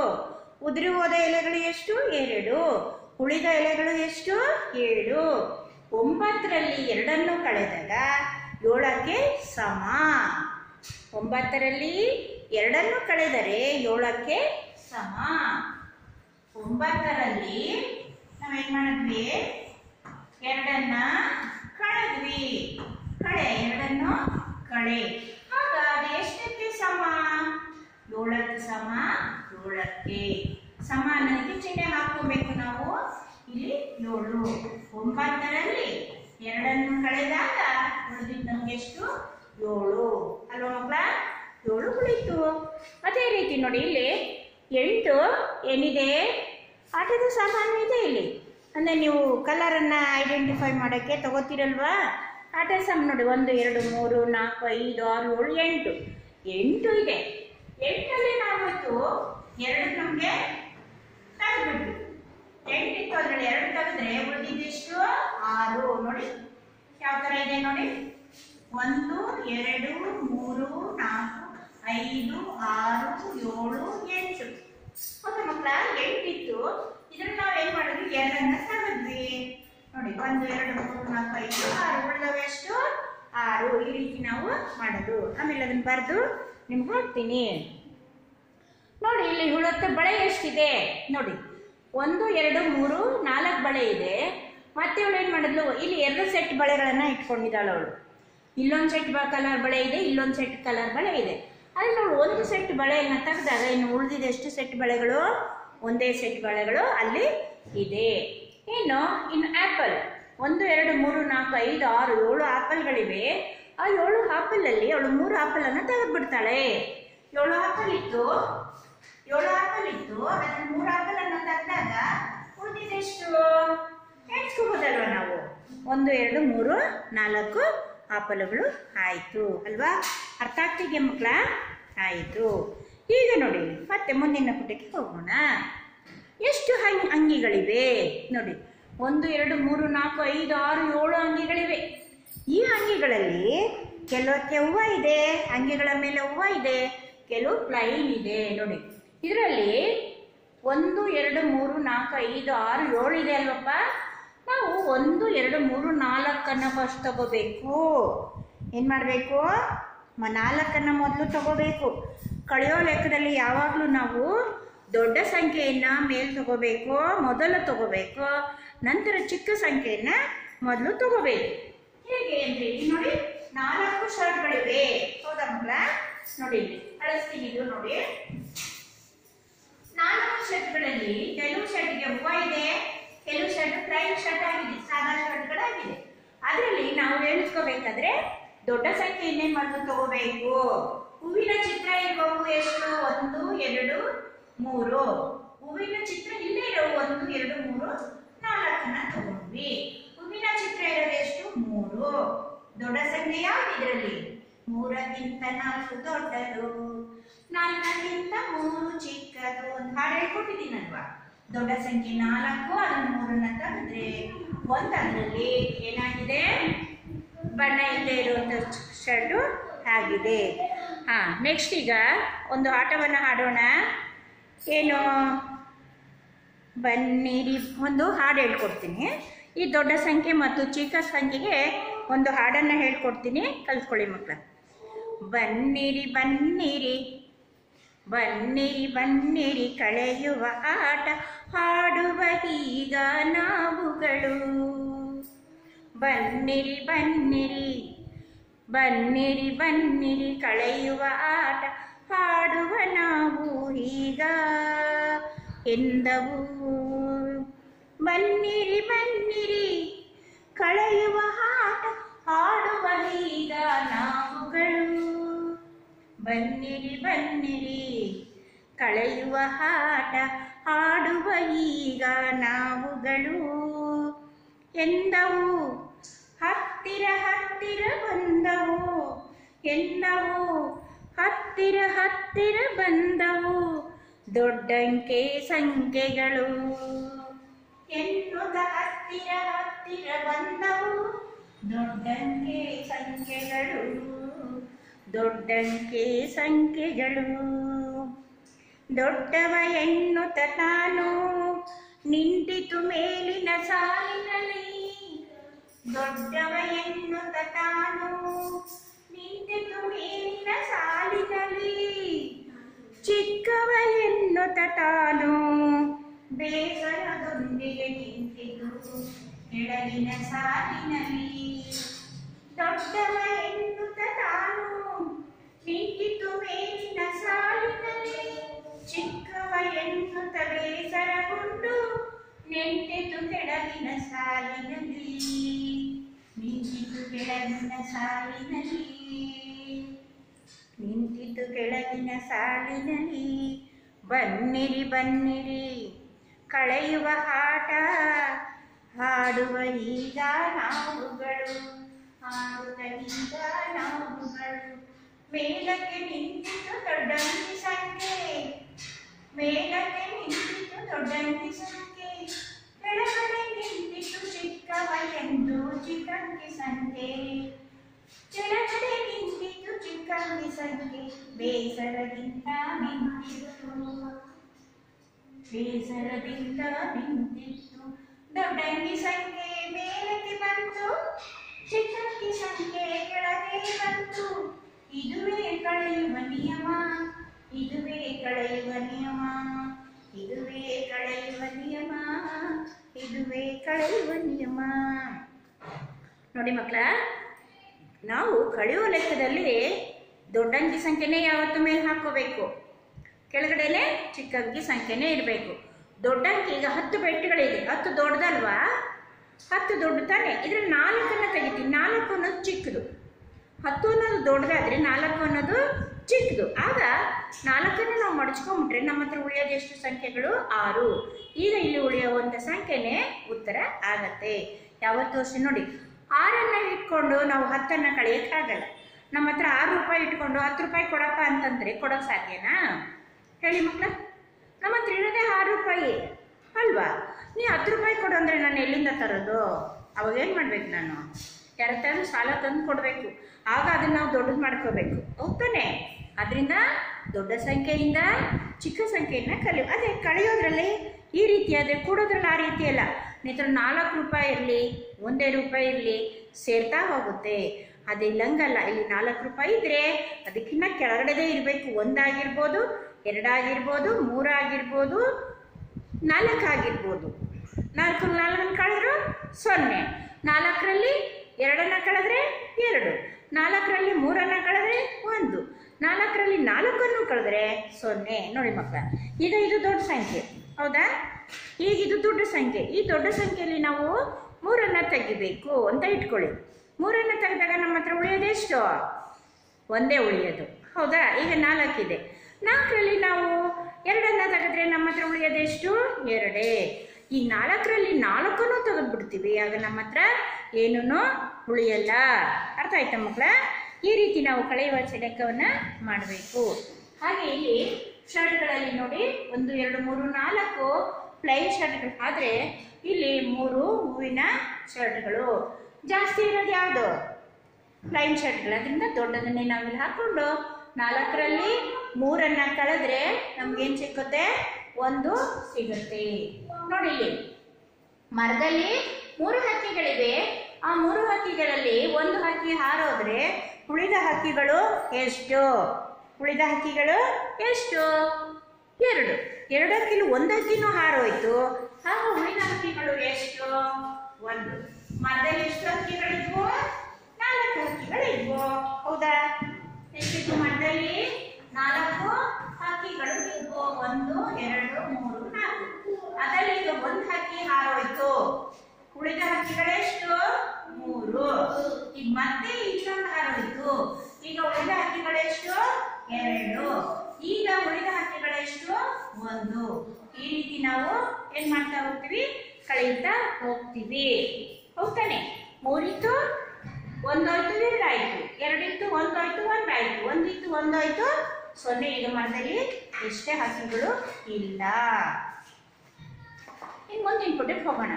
ಉದುರಿ ಹೋದ ಎಲೆಗಳು ಎಷ್ಟು? 2. ಉಳಿದ ಎಲೆಗಳು ಎಷ್ಟು? 7. 9ರಲ್ಲಿ 2 ಕಳೆದಾಗ 7ಕ್ಕೆ ಸಮ. 9ರಲ್ಲಿ 2 ಕಳೆದರೆ 7ಕ್ಕೆ ಸಮ. 9ರಲ್ಲಿ ನಾವೇನ್ ಮಾಡಿದ್ವಿ? 2 ಕಳೆದ್ವಿ. ಕಳೆ 2 ಕಳೆ. ಆಗ ಅದು ಎಷ್ಟಕ್ಕೆ ಸಮ? 7ಕ್ಕೆ ಸಮ. 7ಕ್ಕೆ ಸಮ ಅನ್ನೋದಕ್ಕೆ ಚಿಹ್ನೆ ಹಾಕೋಬೇಕು ನಾವು. ಇಲ್ಲಿ 7. 9ರಲ್ಲಿ 2 ಕಳೆದಾಗ ಉಳಿದಿದ್ದು ನಮ್ಗೆ ಎಷ್ಟು? 7 ಅಲ್ವಾ ಮಕ್ಕಳ? 7 ಉಳಿತು. ಅದೇ ರೀತಿ ನೋಡಿ, ಇಲ್ಲಿ 8 ಏನಿದೆ? ಆಟದ ಸಾಮಾನು ಇದೆ ಇಲ್ಲಿ. ಅಂದರೆ ನೀವು ಕಲರನ್ನು ಐಡೆಂಟಿಫೈ ಮಾಡೋಕ್ಕೆ ತಗೋತೀರಲ್ವಾ? ಆಟದ ಸಾಮಾನು ನೋಡಿ, 1 2 3 4 5 6 7 8 ಇದೆ. 8ರಲ್ಲಿ ನಾವಿತ್ತು 2 ನಮಗೆ ತೆಗೆದ್ಬಿಟ್ವಿ. 8 ಇತ್ತು, ಅದರಲ್ಲಿ 2 ತೆಗೆದ್ರೆ ಉಳಿದಿದ್ದೆಷ್ಟು? 6. ನೋಡಿ ಯಾವ ಥರ ಇದೆ ನೋಡಿ. 1 2 3 4 5 6 7 8. ಓಕೆ ಮಕ್ಕಳ, 8 ಇತ್ತು. ಇದ್ರಲ್ಲಿ ನಾವು ಏನ್ ಮಾಡಿದ್ವಿ? 2 ತೆಗೆದ್ವಿ. ನೋಡಿ, 1 2 3 4 5 6 ಉಳಿದವು ಎಷ್ಟು? 6. ಈ ರೀತಿ ನಾವು ಮಾಡೋದು. ಆಮೇಲೆ ಅದನ್ನ ಬರೆದು ನಿಮ್ಗೆ ಹಾಕ್ತೀನಿ ನೋಡಿ. ಇಲ್ಲಿ ಉಳಿದ ಬಳೆ ಎಷ್ಟಿದೆ ನೋಡಿ. 1 2 3 4 ಬಳೆ ಇದೆ. ಮತ್ತೆ ಅವಳು ಏನು ಮಾಡಿದ್ಲು? ಇಲ್ಲಿ 2 ಸೆಟ್ ಬಳೆಗಳನ್ನ ಇಟ್ಕೊಂಡಿದ್ದಾಳು ಅವಳು. ಇಲ್ಲೊಂದು ಸೆಟ್ ಕಲರ್ ಬಳೆ ಇದೆ, ಇಲ್ಲೊಂದು ಸೆಟ್ ಕಲರ್ ಬಳೆ ಇದೆ. ಅಲ್ಲಿ ಅವಳು 1 ಸೆಟ್ ಬಳೆಯನ್ನು ತೆಗೆದಾಗ ಇನ್ನು ಉಳಿದಿದೆ ಎಷ್ಟು ಸೆಟ್ ಬಳೆಗಳು? 1 ಸೆಟ್ ಬಳೆಗಳು ಅಲ್ಲಿ ಇದೆ. ಇನ್ನು ಆ್ಯಪಲ್ 1 2 3 4 5 6 7 ಆಪಲ್ಗಳಿವೆ. ಆ 7 ಆಪಲಲ್ಲಿ ಅವಳು 3 ಆಪಲನ್ನು ತೆಗೆದ್ಬಿಡ್ತಾಳೆ. 7 ಆಪಲ್ ಇತ್ತು. ಅದರಲ್ಲಿ 3 ಆಪಲನ್ನು ತೆಗೆದಾಗ ಉಳಿದಿದೆಷ್ಟು? ಎಣಿಸ್ಕೋಬೋದಲ್ವ ನಾವು? 1 2 3 4 ಆಪಲುಗಳು ಆಯಿತು ಅಲ್ವಾ? ಅರ್ಥ ಆಗ್ತಿದೆಯಾ ಮಕ್ಕಳ? ಆಯಿತು. ಈಗ ನೋಡಿ, ಮತ್ತೆ ಮುಂದಿನ ಪುಟಕ್ಕೆ ಹೋಗೋಣ. ಎಷ್ಟು ಅಂಗಿಗಳಿವೆ ನೋಡಿ. 1 2 3 4 5 6 7 ಅಂಗಿಗಳಿವೆ. ಈ ಅಂಗಿಗಳಲ್ಲಿ ಕೆಲವಕ್ಕೆ ಹೂವು ಇದೆ, ಅಂಗಿಗಳ ಮೇಲೆ ಹೂವು ಇದೆ, ಕೆಲವು ಪ್ಲೈನ್ ಇದೆ ನೋಡಿ. ಇದರಲ್ಲಿ 1 2 3 4 5 6 7 ಇದೆ ಅಲ್ವಪ್ಪ? ನಾವು 1 2 3 4 ಫಸ್ಟ್ ತಗೋಬೇಕು. ಏನು ಮಾಡಬೇಕು? 4 ಮೊದಲು ತಗೋಬೇಕು. ಕಳೆಯೋ ಲೆಕ್ಕದಲ್ಲಿ ಯಾವಾಗಲೂ ನಾವು ದೊಡ್ಡ ಸಂಖ್ಯೆಯನ್ನು ಮೇಲೆ ತಗೋಬೇಕು, ಮೊದಲು ತಗೋಬೇಕು. ನಂತರ ಚಿಕ್ಕ ಸಂಖ್ಯೆಯನ್ನು ಮೊದಲು ತಗೋಬೇಕು. ಹೇಗೆ ಅಂದರೆ ನೋಡಿ, 4 ಶರ್ಟ್ಗಳಿವೆ. ಹೌದಾ ಮಕ್ಕಳ? ನೋಡಿ, ಅಳಿಸ್ತೀನಿ ಇದು ನೋಡಿ. 4 ಶರ್ಟ್ಗಳಲ್ಲಿ ಕೆಲವು ಶರ್ಟ್ಗೆ ಹೂವು ಇದೆ, ಕೆಲವು ಶರ್ಟ್ ಪ್ಲೈನ್ ಶರ್ಟ್ ಆಗಿದೆ, ಸಾದಾ ಶರ್ಟ್ಗಳಾಗಿದೆ. ಅದರಲ್ಲಿ ನಾವು ಎಣಿಸ್ಕೋಬೇಕಾದ್ರೆ ದೊಡ್ಡ ಸಂಖ್ಯೆಯನ್ನೇ ಮೊದಲು ತಗೋಬೇಕು. ಹೂವಿನ ಚಿತ್ರ ಇರುವವು ಎಷ್ಟು? 1 2 3. ಹೂವಿನ ಚಿತ್ರ ಇಲ್ಲೇ ಇರೋವು 1 2 3 4 ತಗೊಂಡ್ವಿ. ಹೂವಿನ ಚಿತ್ರ ಇರೋದು ಎಷ್ಟು? 3. ದೊಡ್ಡ ಸಂಖ್ಯೆ ಯಾವ್ದು ಇದರಲ್ಲಿ? 3ಗಿಂತ 4 ದೊಡ್ಡದು, 4ಗಿಂತ 3 ಚಿಕ್ಕದು. ಒಂದು ಹಾಡು ಹೇಳ್ಕೊಟ್ಟಿದ್ದೀನಲ್ವಾ? ದೊಡ್ಡ ಸಂಖ್ಯೆ 4, ಅದನ್ನು 3ನ್ನ ತೆಗೆದ್ರೆ 1 ಅದರಲ್ಲಿ ಏನಾಗಿದೆ? ಬಣ್ಣ ಇಲ್ಲದೆ ಇರುವಂಥ ಶರ್ಟು ಆಗಿದೆ. ನೆಕ್ಸ್ಟ್ ಈಗ ಒಂದು ಆಟವನ್ನು ಆಡೋಣ. ಏನು? ಬನ್ನಿರಿ. ಒಂದು ಹಾಡು ಹೇಳ್ಕೊಡ್ತೀನಿ. ಈ ದೊಡ್ಡ ಸಂಖ್ಯೆ ಮತ್ತು ಚಿಕ್ಕ ಸಂಖ್ಯೆಗೆ ಒಂದು ಹಾಡನ್ನು ಹೇಳ್ಕೊಡ್ತೀನಿ, ಕಲ್ತ್ಕೊಳ್ಳಿ ಮಕ್ಕಳ. ಬನ್ನಿರಿ ಬನ್ನಿರಿ ಬನ್ನಿರಿ ಬನ್ನಿರಿ ಕಳೆಯುವ ಆಟ ಹಾಡುವ ಈಗ ನಾವುಗಳು. ಬನ್ನಿರಿ ಬನ್ನಿರಿ ಬನ್ನಿರಿ ಬನ್ನಿರಿ ಕಳೆಯುವ ಆಟ ಹಾಡುವ ನಾವು ಈಗ ಎಂದವು. ಬನ್ನಿರಿ ಬನ್ನಿರಿ ಕಳೆಯುವ ಆಟ ಹಾಡುವ ಈಗ ನಾವುಗಳು. ಬನ್ನಿರಿ ಬನ್ನಿರಿ ಕಳೆಯುವ ಆಟ ಆಡುವ ಈಗ ನಾವುಗಳು ಎಂದವು ಹತ್ತಿರ ಹತ್ತಿರ ಬಂದವು ಎಂದವು ಹತ್ತಿರ ಹತ್ತಿರ ಬಂದವು ದೊಡ್ಡಂಕೆ ಸಂಖ್ಯೆಗಳು ಎನ್ನುತ್ತ ಹತ್ತಿರ ಹತ್ತಿರ ಬಂದವು ದೊಡ್ಡಂಕೆ ಸಂಖ್ಯೆಗಳು ದೊಡ್ಡಂಕೆ ಸಂಖ್ಯೆಗಳು ದೊಡ್ಡವ ಎನ್ನುತ್ತ ತಾನು ನಿಂತಿತು ಮೇಲಿನ ಸಾಲಿನಲ್ಲಿ ದೊಡ್ಡವ ಎನ್ನುತ್ತ ತಾನು ನಿಂತಿತು ಮೇಲಿನ ಸಾಲಿನಲ್ಲಿ ಚಿಕ್ಕವ ಎನ್ನುತ್ತ ತಾನು ಬೇಸರದೊಂದಿಗೆ ನಿಂತಿತು ಕೆಳಗಿನ ಸಾಲಿನಲ್ಲಿ ದೊಡ್ಡವ ಎನ್ನುತ್ತ ತಾನು ನಿಂತಿತು ಮೇಲಿನ ಸಾಲಿನಲ್ಲಿ ಚಿಕ್ಕವ ಎನ್ನುತ್ತ ಬೇಸರಗೊಂಡು ನಿಂತಿತು ಕೆಳಗಿನ ಸಾಲಿನಲ್ಲಿ ನಿಂತಿತು ಕೆಳಗಿನ ಸಾಲಿನಲ್ಲಿ ನಿಂತಿತು ಕೆಳಗಿನ ಸಾಲಿನಲ್ಲಿ ಬನ್ನಿರಿ ಬನ್ನಿರಿ ಕಳೆಯುವ ಆಟ ಹಾಡುವ ಈಗ ನಾವುಗಳು ಹಾಡುವ ಈಗ ನಾವುಗಳು ಮೇಲಕ್ಕೆ ನಿಂತಿತು ದೊಡ್ಡಂಕಿ ಸಂಖ್ಯೆ ಮೇಲಕ್ಕೆ ನಿಂತಿತು ದೊಡ್ಡಂಕಿ ಸಂಖ್ಯೆ ಕೆಳಗಡೆ ನಿಂತಿತು ಚಿಕ್ಕವ ಎಂದು ಚಿಕ್ಕಂಕಿ ಸಂಖ್ಯೆ ಕೆಳಗಡೆ ನಿಂತಿತು ಚಿಕ್ಕಂಕಿ ಸಂಖ್ಯೆ ಬೇಸರದಿಂದ ನಿಂತಿತು ಬೇಸರದಿಂದ ನಿಂತಿತ್ತು ದೊಡ್ಡಂಕಿ ಸಂಖ್ಯೆ ಮೇಲಕ್ಕೆ ಬಂತು ಚಿಕ್ಕಂಕಿ ಸಂಖ್ಯೆ ಕೆಳಗೆ ಬಂತು ಇದುವೇ ಕಳೆಯುವ ನಿಯಮ ಇದುವೇ ಕಳೆಯುವ ನಿಯಮ ಇದುವೇ ಕಳೆಯುವ ನಿಯಮ ಇದುವೇ ಕಳೆಯುವ ನಿಯಮ ನೋಡಿ ಮಕ್ಕಳ ನಾವು ಕಳೆಯುವ ಲೆಕ್ಕದಲ್ಲಿ ದೊಡ್ಡಂಕಿ ಸಂಖ್ಯೆನೇ ಯಾವತ್ತೂ ಮೇಲೆ ಹಾಕೋಬೇಕು ಕೆಳಗಡೆನೆ ಚಿಕ್ಕ ಅಂಕಿ ಸಂಖ್ಯೆನೇ ಇರಬೇಕು ದೊಡ್ಡಂಕಿ ಈಗ 10 ಬೆಟ್ಟುಗಳಿದೆ 10 ದೊಡ್ಡದಲ್ವಾ 10 ದೊಡ್ಡ ತಾನೆ ಇದ್ರಲ್ಲಿ 4 ತೆಗಿತೀವಿ 4 ಅನ್ನೋದು ಚಿಕ್ಕದು 10 ಅನ್ನೋದು ದೊಡ್ಡದಾದ್ರೆ 4 ಅನ್ನೋದು ಚಿಕ್ಕದು ಆಗ 4 ನಾವು ಮಡಚ್ಕೊಂಡ್ಬಿಟ್ರೆ ನಮ್ಮ ಹತ್ರ ಉಳಿಯೋದು ಎಷ್ಟು ಸಂಖ್ಯೆಗಳು 6 ಈಗ ಇಲ್ಲಿ ಉಳಿಯುವಂಥ ಸಂಖ್ಯೆನೇ ಉತ್ತರ ಆಗತ್ತೆ ಯಾವತ್ತೂ ಅಷ್ಟೇ ನೋಡಿ 6 ಇಟ್ಕೊಂಡು ನಾವು 10 ಕಳೆಯೋಕ್ಕಾಗಲ್ಲ ನಮ್ಮ ಹತ್ರ 6 ರೂಪಾಯಿ ಇಟ್ಕೊಂಡು 10 ರೂಪಾಯಿ ಕೊಡಪ್ಪ ಅಂತಂದ್ರೆ ಕೊಡೋಕೆ ಸಾಧ್ಯನಾ ಹೇಳಿ ಮಕ್ಕಳ ನಮ್ಮ ಹತ್ರ ಇರೋದೇ 6 ರೂಪಾಯಿ ಅಲ್ವಾ ನೀ 10 ರೂಪಾಯಿ ಕೊಡು ಅಂದರೆ ನಾನು ಎಲ್ಲಿಂದ ತರೋದು ಅವಾಗ ಏನು ಮಾಡ್ಬೇಕು ನಾನು ಯಾರ ಹತ್ರ ಸಾಲ ತಂದು ಕೊಡಬೇಕು ಆಗ ಅದನ್ನು ನಾವು ದೊಡ್ಡದು ಮಾಡ್ಕೋಬೇಕು ಹೌದಾನೆ ಅದರಿಂದ ದೊಡ್ಡ ಸಂಖ್ಯೆಯಿಂದ ಚಿಕ್ಕ ಸಂಖ್ಯೆಯನ್ನು ಅದೇ ಕಳೆಯೋದ್ರಲ್ಲಿ ಈ ರೀತಿ ಆದರೆ ಕೂಡೋದ್ರಲ್ಲಿ ಆ ರೀತಿ ಅಲ್ಲ ನಿತ್ರ 4 ರೂಪಾಯಿ ಇರಲಿ 1 ರೂಪಾಯಿ ಇರಲಿ ಸೇರ್ತಾ ಹೋಗುತ್ತೆ ಅದೇ ಇಲ್ಲಂಗಲ್ಲ ಇಲ್ಲಿ 4 ರೂಪಾಯಿ ಇದ್ರೆ ಅದಕ್ಕಿಂತ ಕೆಳಗಡೆದೇ ಇರಬೇಕು 1 ಆಗಿರ್ಬೋದು 2 ಆಗಿರ್ಬೋದು 3 ಆಗಿರ್ಬೋದು 4 ಆಗಿರ್ಬೋದು 4 ಕಳೆದ್ರು 0 4ರಲ್ಲಿ 2 ಕಳೆದ್ರೆ 2 4ರಲ್ಲಿ 3 ಕಳೆದ್ರೆ 1 4ರಲ್ಲಿ 4 ಕಳೆದ್ರೆ 0 ನೋಡಿ ಮಕ್ಕಳ ಈಗ ಇದು ದೊಡ್ಡ ಸಂಖ್ಯೆ ಹೌದಾ ಈಗ ಇದು ದೊಡ್ಡ ಸಂಖ್ಯೆ ಈ ದೊಡ್ಡ ಸಂಖ್ಯೆಯಲ್ಲಿ ನಾವು 3 ತೆಗಿಬೇಕು ಅಂತ ಇಟ್ಕೊಳ್ಳಿ 3 ತೆಗೆದಾಗ ನಮ್ಮ ಹತ್ರ ಉಳಿಯೋದೆಷ್ಟು 1 ಉಳಿಯೋದು ಹೌದಾ ಈಗ 4 ಇದೆ 4ರಲ್ಲಿ ನಾವು 2 ತೆಗೆದ್ರೆ ನಮ್ಮ ಹತ್ರ ಉಳಿಯೋದೆಷ್ಟು 2 ಈ 4ರಲ್ಲಿ 4 ತೆಗೆದ್ಬಿಡ್ತೀವಿ ಆಗ ನಮ್ಮ ಹತ್ರ ಏನೂ ಉಳಿಯಲ್ಲ ಅರ್ಥ ಆಯ್ತಾ ಮಕ್ಕಳ ಈ ರೀತಿ ನಾವು ಕಳೆಯುವ ಲೆಕ್ಕವನ್ನು ಮಾಡಬೇಕು ಹಾಗೆ ಇಲ್ಲಿ ಶರ್ಟ್ಗಳಲ್ಲಿ ನೋಡಿ 1 2 3 4 ಪ್ಲೈನ್ ಶರ್ಟ್ಗಳು ಆದರೆ ಇಲ್ಲಿ 3 ಹೂವಿನ ಶರ್ಟ್ಗಳು ಜಾಸ್ತಿ ಇರೋದು ಯಾವುದು ಪ್ಲೈನ್ ಶರ್ಟ್ಗಳು ಅದರಿಂದ ದೊಡ್ಡದನ್ನೇ ನಾವಿಲ್ಲಿ ಹಾಕೊಂಡು 4ರಲ್ಲಿ 3 ಕಳೆದ್ರೆ ನಮ್ಗೇನು ಸಿಗುತ್ತೆ 1 ಸಿಗುತ್ತೆ ನೋಡಿ ಇಲ್ಲಿ ಮರದಲ್ಲಿ 3 ಹಕ್ಕಿಗಳಿವೆ ಆ 3 ಹಕ್ಕಿಗಳಲ್ಲಿ 1 ಹಕ್ಕಿ ಹಾರೋದ್ರೆ ಉಳಿದ ಹಕ್ಕಿಗಳು ಎಷ್ಟು ಉಳಿದ ಹಕ್ಕಿಗಳು ಎಷ್ಟು 2 ಹಕ್ಕಿಲು 1 ಹಕ್ಕಿನೂ ಹಾರೋಯ್ತು ಆಗ ಉಳಿದ ಹಕ್ಕಿಗಳು ಎಷ್ಟು 1 ಮರದಲ್ಲಿ ಎಷ್ಟು ಹಕ್ಕಿಗಳಿದ್ವು 4 ಹಕ್ಕಿಗಳಿದ್ವು ಹೌದಾ ಎಷ್ಟಿತ್ತು ಮರದಲ್ಲಿ 4 ಹಕ್ಕಿಗಳು ಇದ್ವು 1 2 3 4 ಅದರಲ್ಲಿ ಈಗ 1 ಹಕ್ಕಿ ಹಾರೋಯ್ತು ಉಳಿದ ಹಕ್ಕಿಗಳೆಷ್ಟು 3 ಈಗ ಮತ್ತೆ ಇನ್ನೊಂದು ಹಾರೋಯ್ತು ಈಗ ಉಳಿದ ಹಕ್ಕಿಗಳೆಷ್ಟು 2 1. ಈ ರೀತಿ ನಾವು ಏನ್ ಮಾಡ್ತಾ ಹೋಗ್ತೀವಿ, ಕಳೆಯುತ್ತಾ ಹೋಗ್ತೀವಿ. ಹೋಗ್ತಾನೆ 3 ಇತ್ತು 1 ಆಯ್ತು 2 ಆಯ್ತು, 2 ಇತ್ತು 1 ಆಯ್ತು 1 ಆಯ್ತು, 1 ಇತ್ತು 1 ಆಯ್ತು 0. ಈಗ ಮರದಲ್ಲಿ ಎಷ್ಟೇ ಹಕ್ಕಿಗಳು ಇಲ್ಲ. ಇನ್ನು ಮುಂದಿನ ಪುಟಕ್ಕೆ ಹೋಗೋಣ.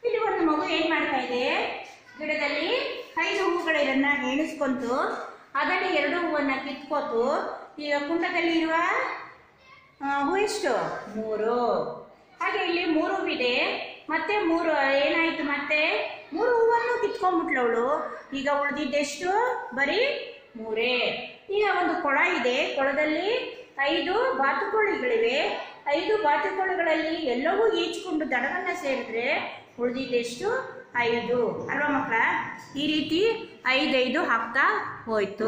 ಇಲ್ಲಿ ಒಂದು ಮಗು ಏನ್ ಮಾಡ್ತಾ ಇದೆ, ಗಿಡದಲ್ಲಿ 5 ಹೂವುಗಳನ್ನ ಎಣಿಸ್ಕೊಂತು, ಅದರಲ್ಲಿ 2 ಹೂವನ್ನ ಕಿತ್ಕೋತು. ಈಗ ಕುಂಡದಲ್ಲಿ ಇರುವ ಹೂ ಎಷ್ಟು, 3. ಹಾಗೆ ಇಲ್ಲಿ 3 ಹೂವಿದೆ, ಮತ್ತೆ 3 ಏನಾಯ್ತು, ಮತ್ತೆ 3 ಹೂವನ್ನು ಕಿತ್ಕೊಂಡ್ಬಿಟ್ಲು ಅವಳು. ಈಗ ಉಳಿದಿದ್ದೆಷ್ಟು, ಬರೀ 3. ಈಗ ಒಂದು ಕೊಳ ಇದೆ, ಕೊಳದಲ್ಲಿ 5 ಬಾತುಕೋಳಿಗಳಿವೆ. 5 ಬಾತುಕೋಳಿಗಳಲ್ಲಿ ಎಲ್ಲವೂ ಈಚ್ಕೊಂಡು ದಡವನ್ನ ಸೇರಿದ್ರೆ ಉಳಿದಿದ್ದೆಷ್ಟು, 5 ಅಲ್ವಾ ಮಕ್ಕಳ? ಈ ರೀತಿ 5 ಹಾಕ್ತಾ ಹೋಯ್ತು.